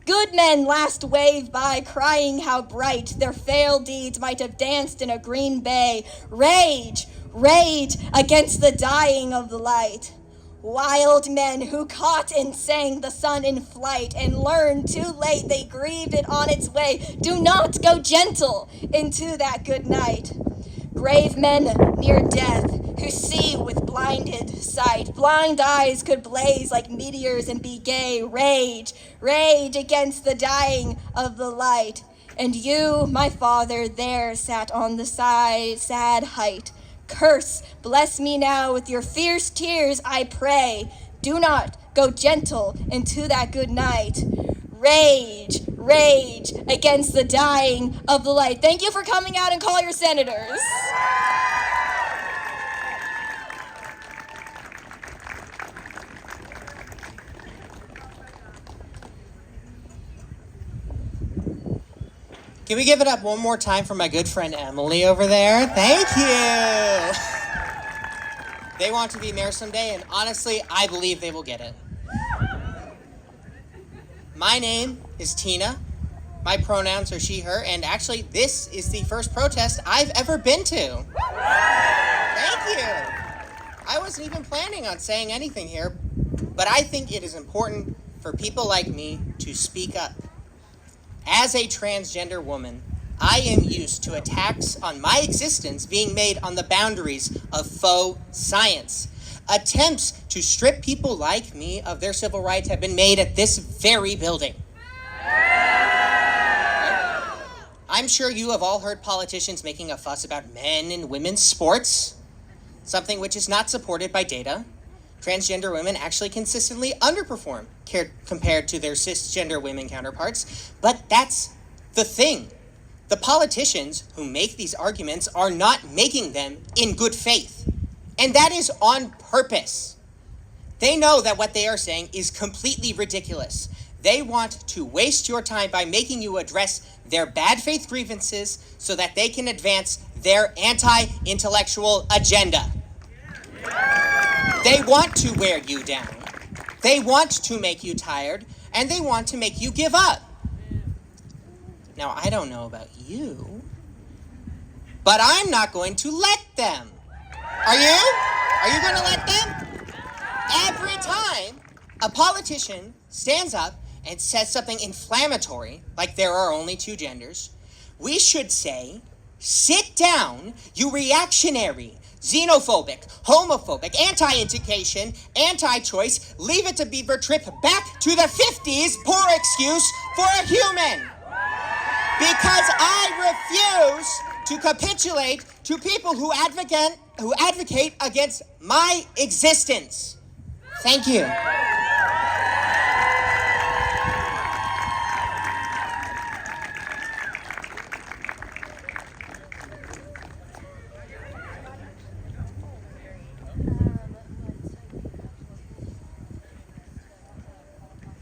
Good men last wave by, crying how bright their fail deeds might have danced in a green bay. Rage, rage against the dying of the light. Wild men who caught and sang the sun in flight and learned too late they grieved it on its way. Do not go gentle into that good night. Brave men near death who see with blinded sight. Blind eyes could blaze like meteors and be gay. Rage, rage against the dying of the light. And you, my father, there sat on the sad height. Curse, bless me now with your fierce tears, I pray. Do not go gentle into that good night. Rage, rage against the dying of the light. Thank you for coming out and call your senators. Can we give it up one more time for my good friend Emily over there? Thank you. They want to be mayor someday, and honestly, I believe they will get it. My name is Tina. My pronouns are she, her, and actually, this is the first protest I've ever been to. Thank you. I wasn't even planning on saying anything here, but I think it is important for people like me to speak up. As a transgender woman, I am used to attacks on my existence being made on the boundaries of faux science. Attempts to strip people like me of their civil rights have been made at this very building. I'm sure you have all heard politicians making a fuss about men and women's sports, something which is not supported by data. Transgender women actually consistently underperform compared to their cisgender women counterparts, but that's the thing. The politicians who make these arguments are not making them in good faith, and that is on purpose. They know that what they are saying is completely ridiculous. They want to waste your time by making you address their bad faith grievances so that they can advance their anti-intellectual agenda. They want to wear you down. They want to make you tired, and they want to make you give up. Now, I don't know about you, but I'm not going to let them. Are you? Are you going to let them? Every time a politician stands up and says something inflammatory, like there are only two genders, we should say, sit down, you reactionary, xenophobic, homophobic, anti-education, anti-choice, leave it to Beaver trip back to the 50s, poor excuse for a human. Because I refuse to capitulate to people who advocate against my existence. Thank you.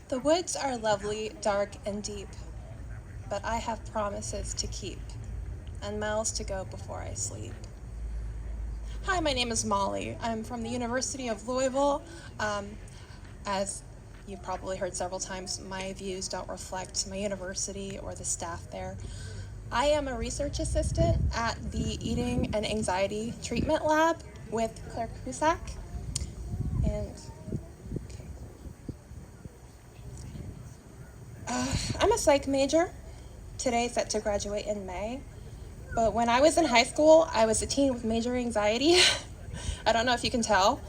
The woods are lovely, dark, and deep, but I have promises to keep and miles to go before I sleep. Hi, my name is Molly. I'm from the University of Louisville. As you've probably heard several times, my views don't reflect my university or the staff there. I am a research assistant at the Eating and Anxiety Treatment Lab with Claire Cusack. And I'm a psych major. Today set to graduate in May. But when I was in high school, I was a teen with major anxiety. I don't know if you can tell.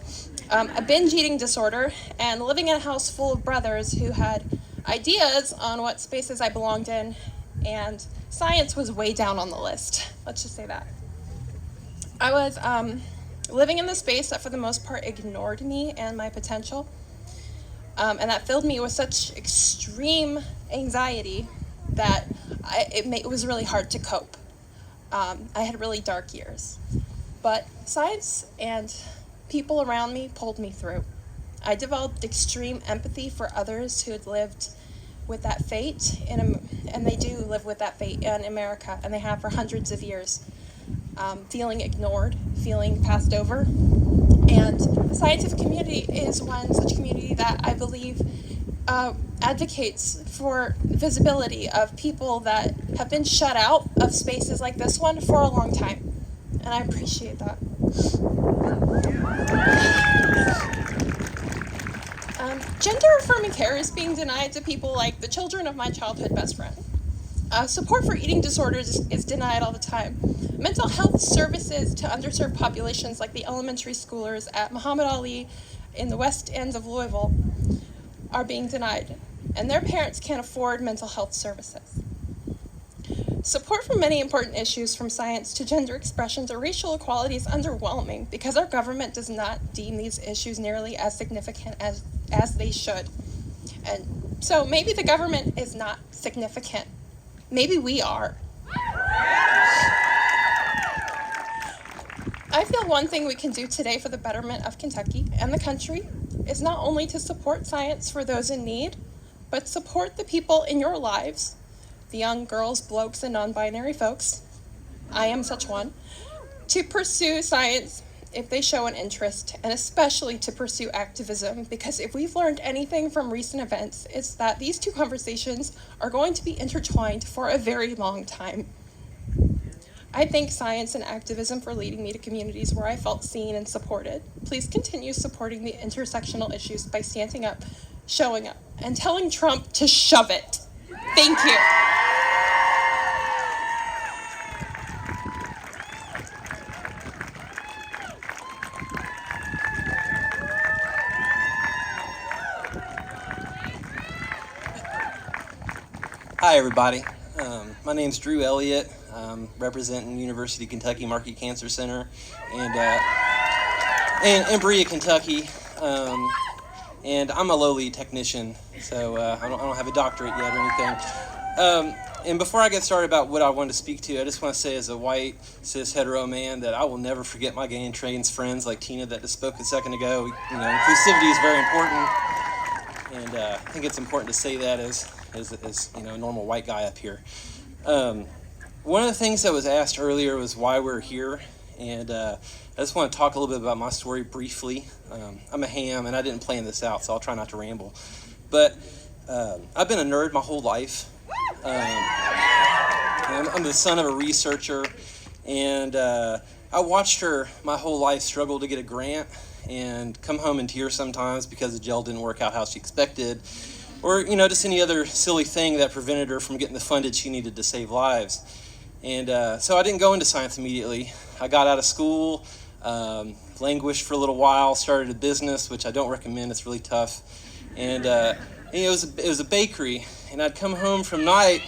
A binge eating disorder, and living in a house full of brothers who had ideas on what spaces I belonged in, and science was way down on the list. Let's just say that. I was living in the space that for the most part ignored me and my potential. And that filled me with such extreme anxiety that it was really hard to cope. I had really dark years. But science and people around me pulled me through. I developed extreme empathy for others who had lived with that fate, and they do live with that fate in America, and they have for hundreds of years, feeling ignored, feeling passed over. And the scientific community is one such community that I believe advocates for visibility of people that have been shut out of spaces like this one for a long time. And I appreciate that. Gender affirming care is being denied to people like the children of my childhood best friend. Support for eating disorders is denied all the time. Mental health services to underserved populations like the elementary schoolers at Muhammad Ali in the west end of Louisville are being denied, and their parents can't afford mental health services. Support for many important issues from science to gender expression to racial equality is underwhelming because our government does not deem these issues nearly as significant as they should. And so maybe the government is not significant. Maybe we are. I feel one thing we can do today for the betterment of Kentucky and the country is not only to support science for those in need, but support the people in your lives, the young girls, blokes, and non-binary folks, I am such one, to pursue science if they show an interest, and especially to pursue activism, because if we've learned anything from recent events, it's that these two conversations are going to be intertwined for a very long time. I thank science and activism for leading me to communities where I felt seen and supported. Please continue supporting the intersectional issues by standing up, showing up, and telling Trump to shove it. Thank you. Hi, everybody. My name's Drew Elliott. I'm representing University of Kentucky Markey Cancer Center and Berea, Kentucky. And I'm a lowly technician, so I don't have a doctorate yet or anything. And before I get started about what I wanted to speak to, I just want to say as a white, cis, hetero man that I will never forget my gay and trans friends like Tina that just spoke a second ago. You know, inclusivity is very important, and I think it's important to say that as you know, a normal white guy up here. One of the things that was asked earlier was why we're here, and I just want to talk a little bit about my story briefly. I'm a ham, and I didn't plan this out, so I'll try not to ramble. But I've been a nerd my whole life. I'm the son of a researcher, and I watched her my whole life struggle to get a grant and come home in tears sometimes because the gel didn't work out how she expected, or, you know, just any other silly thing that prevented her from getting the funded she needed to save lives. And so I didn't go into science immediately. I got out of school, languished for a little while, started a business, which I don't recommend. It's really tough. And it was a bakery, and I'd come home from night.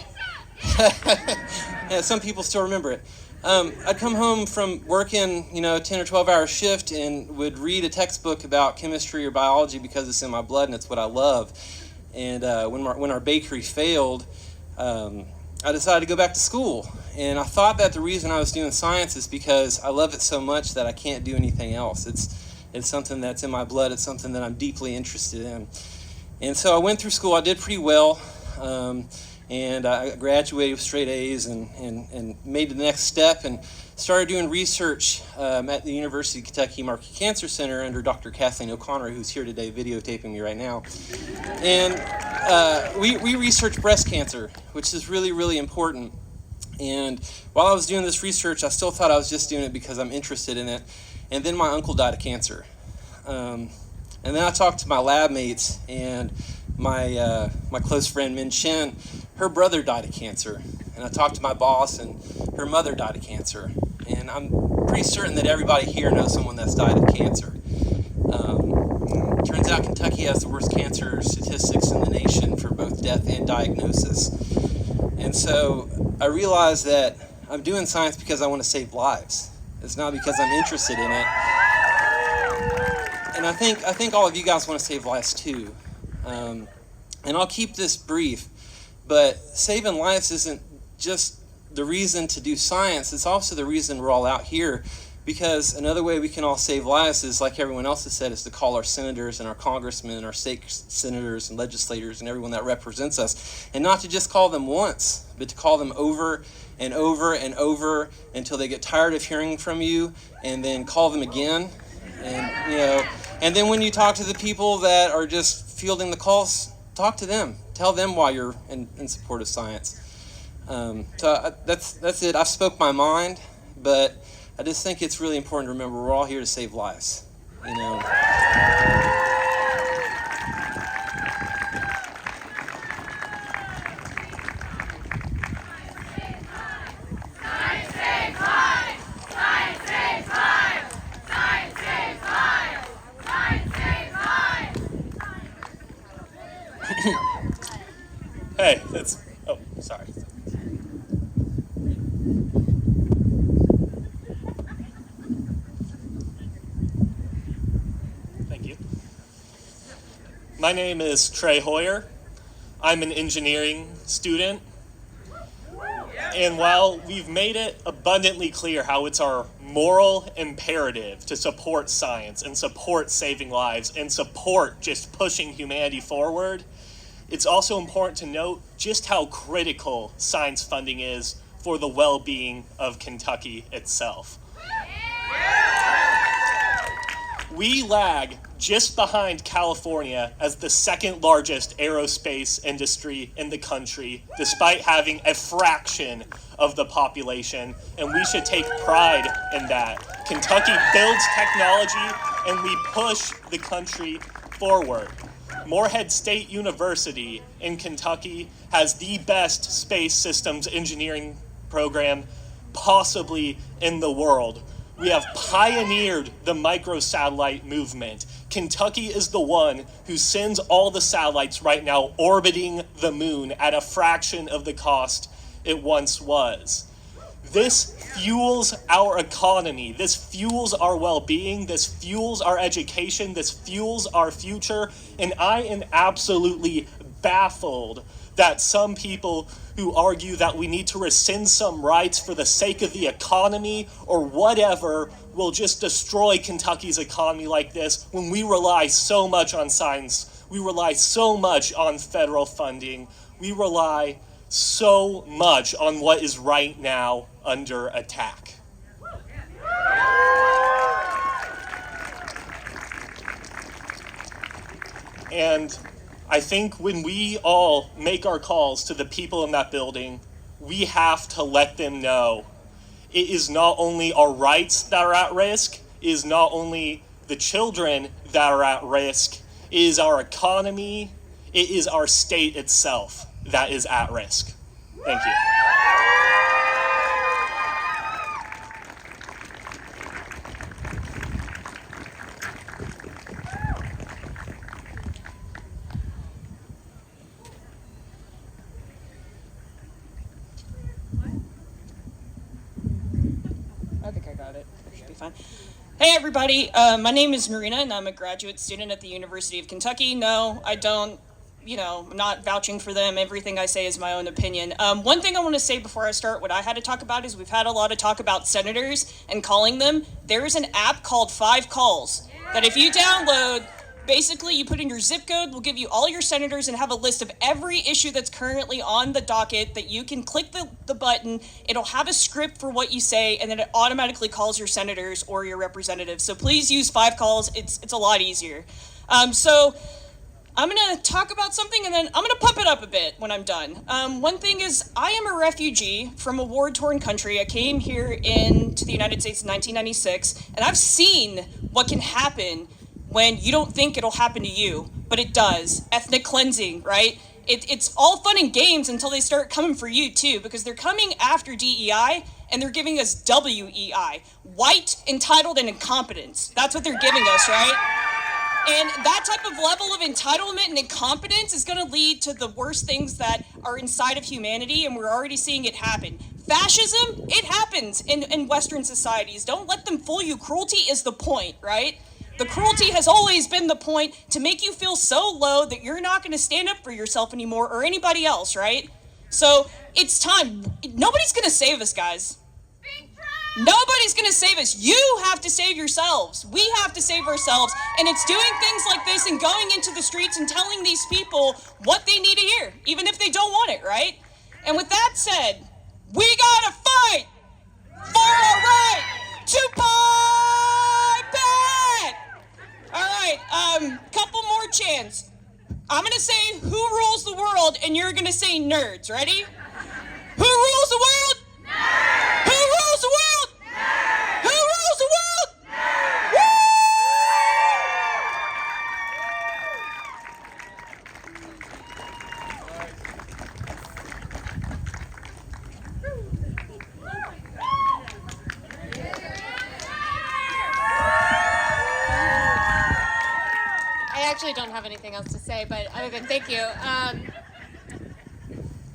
Yeah, some people still remember it. I'd come home from working, you know, 10 or 12-hour shift and would read a textbook about chemistry or biology because it's in my blood and it's what I love. And when our bakery failed, I decided to go back to school. And I thought that the reason I was doing science is because I love it so much that I can't do anything else. It's something that's in my blood. It's something that I'm deeply interested in. And so I went through school. I did pretty well. And I graduated with straight A's and made the next step and started doing research at the University of Kentucky Markey Cancer Center under Dr. Kathleen O'Connor, who's here today videotaping me right now. And we research breast cancer, which is really, really important. And while I was doing this research, I still thought I was just doing it because I'm interested in it. And then my uncle died of cancer. And then I talked to my lab mates, and my close friend Min Chen, her brother died of cancer. And I talked to my boss, and her mother died of cancer. And I'm pretty certain that everybody here knows someone that's died of cancer. Turns out Kentucky has the worst cancer statistics in the nation for both death and diagnosis. And so I realized that I'm doing science because I want to save lives. It's not because I'm interested in it. And I think all of you guys want to save lives too. And I'll keep this brief, but saving lives isn't just the reason to do science. It's also the reason we're all out here Because another way we can all save lives is, like everyone else has said, is to call our senators and our congressmen and our state senators and legislators and everyone that represents us, and not to just call them once, but to call them over and over and over until they get tired of hearing from you, and then call them again. And and then when you talk to the people that are just fielding the calls, talk to them. Tell them why you're in support of science. So that's it. I've spoke my mind, but I just think it's really important to remember we're all here to save lives. Hey, that's. Oh, sorry. Thank you. My name is Trey Hoyer. I'm an engineering student. And while we've made it abundantly clear how it's our moral imperative to support science and support saving lives and support just pushing humanity forward, it's also important to note just how critical science funding is for the well-being of Kentucky itself. We lag just behind California as the second largest aerospace industry in the country, despite having a fraction of the population, and we should take pride in that. Kentucky builds technology and we push the country forward. Morehead State University in Kentucky has the best space systems engineering program possibly in the world. We have pioneered the microsatellite movement. Kentucky is the one who sends all the satellites right now orbiting the moon at a fraction of the cost it once was. This fuels our economy. This fuels our well-being. This fuels our education. This fuels our future. And I am absolutely baffled that some people who argue that we need to rescind some rights for the sake of the economy or whatever will just destroy Kentucky's economy like this when we rely so much on science. We rely so much on federal funding. We rely so much on what is right now under attack. And I think when we all make our calls to the people in that building, we have to let them know it is not only our rights that are at risk, it is not only the children that are at risk, it is our economy, it is our state itself that is at risk. Thank you. I think I got it. It should be fine. Hey everybody, my name is Marina and I'm a graduate student at the University of Kentucky. No, I don't, I'm not vouching for them. Everything I say is my own opinion. One thing I want to say before I start what I had to talk about is we've had a lot of talk about senators and calling them. There is an app called 5 Calls that if you download, basically you put in your zip code, will give you all your senators and have a list of every issue that's currently on the docket that you can click the button. It'll have a script for what you say and then it automatically calls your senators or your representatives. So please use 5 Calls. It's a lot easier. So I'm going to talk about something and then I'm going to pump it up a bit when I'm done. One thing is I am a refugee from a war-torn country. I came here to the United States in 1996 and I've seen what can happen when you don't think it'll happen to you, but it does. Ethnic cleansing, right? It's all fun and games until they start coming for you too, because they're coming after DEI and they're giving us WEI, white, entitled, and incompetence. That's what they're giving us, right? And that type of level of entitlement and incompetence is going to lead to the worst things that are inside of humanity, and we're already seeing it happen. Fascism, it happens in Western societies. Don't let them fool you. Cruelty is the point, right? The cruelty has always been the point to make you feel so low that you're not going to stand up for yourself anymore or anybody else, right? So it's time. Nobody's going to save us, guys. Nobody's going to save us. You have to save yourselves. We have to save ourselves. And it's doing things like this and going into the streets and telling these people what they need to hear, even if they don't want it, right? And with that said, we got to fight for our right to buy back. All right, couple more chants. I'm going to say who rules the world, and you're going to say nerds. Ready? Who rules the world? Nerds! Who rules the world? Nerds! Who rules the world? Nerds! Woo! I actually don't have anything else to say, but other than thank you.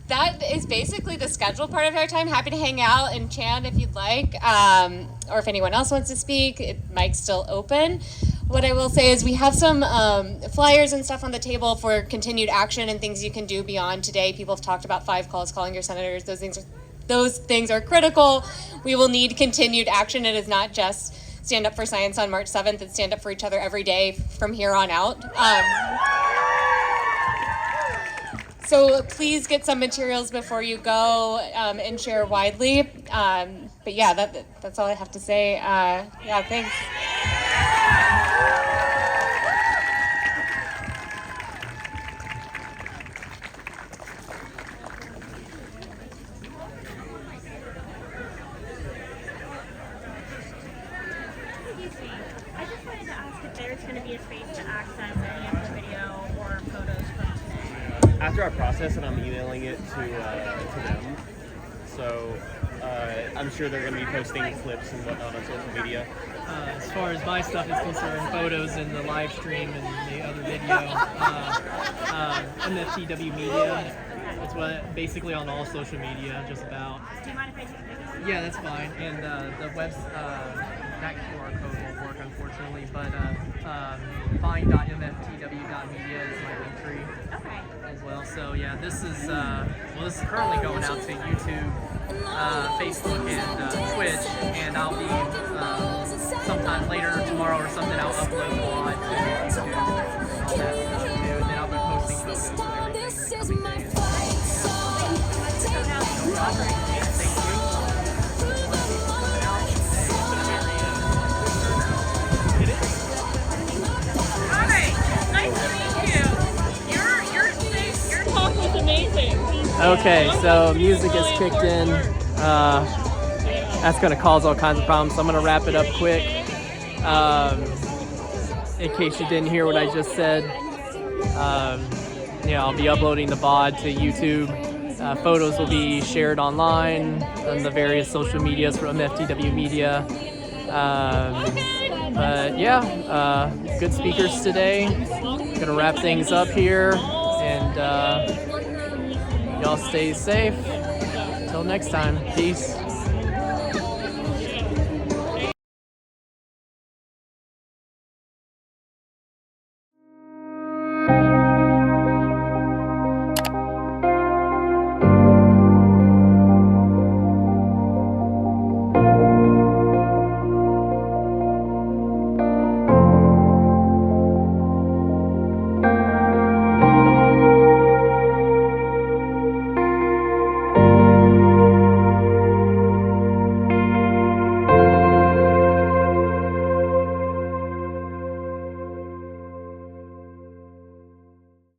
That is basically the scheduled part of our time. Happy to hang out and chant if you'd like, or if anyone else wants to speak. Mic's still open. What I will say is we have some flyers and stuff on the table for continued action and things you can do beyond today. People have talked about 5 calls, calling your senators. Those things are critical. We will need continued action. It is not just stand up for science on March 7th. It's stand up for each other every day from here on out. So please get some materials before you go and share widely. But yeah, that's all I have to say. Yeah, thanks. I just wanted to ask if there's going to be a space to access any of the video or photos from today. After I process it, I'm emailing it to them. So I'm sure they're going to be posting clips and whatnot on social media. As far as my stuff is concerned, photos in the live stream and the other video, MFTW Media. It's what basically on all social media, just about. Do you mind if I take pictures? Yeah, that's fine. And the web that QR code won't work, unfortunately. But find.mftw.media is my link tree. Okay. As well. So yeah, this is currently going out to YouTube, Facebook, and Twitch, and I'll be sometime later tomorrow or something. I'll upload the live to YouTube and all that stuff too, and then I'll be posting photos and everything in the coming days. Your talk was amazing. Okay, so music has kicked in. That's going to cause all kinds of problems, so I'm going to wrap it up quick. In case you didn't hear what I just said, I'll be uploading the VOD to YouTube. Photos will be shared online on the various social medias from FTW Media. But yeah, good speakers today. Gonna wrap things up here, and y'all stay safe. Till next time, peace.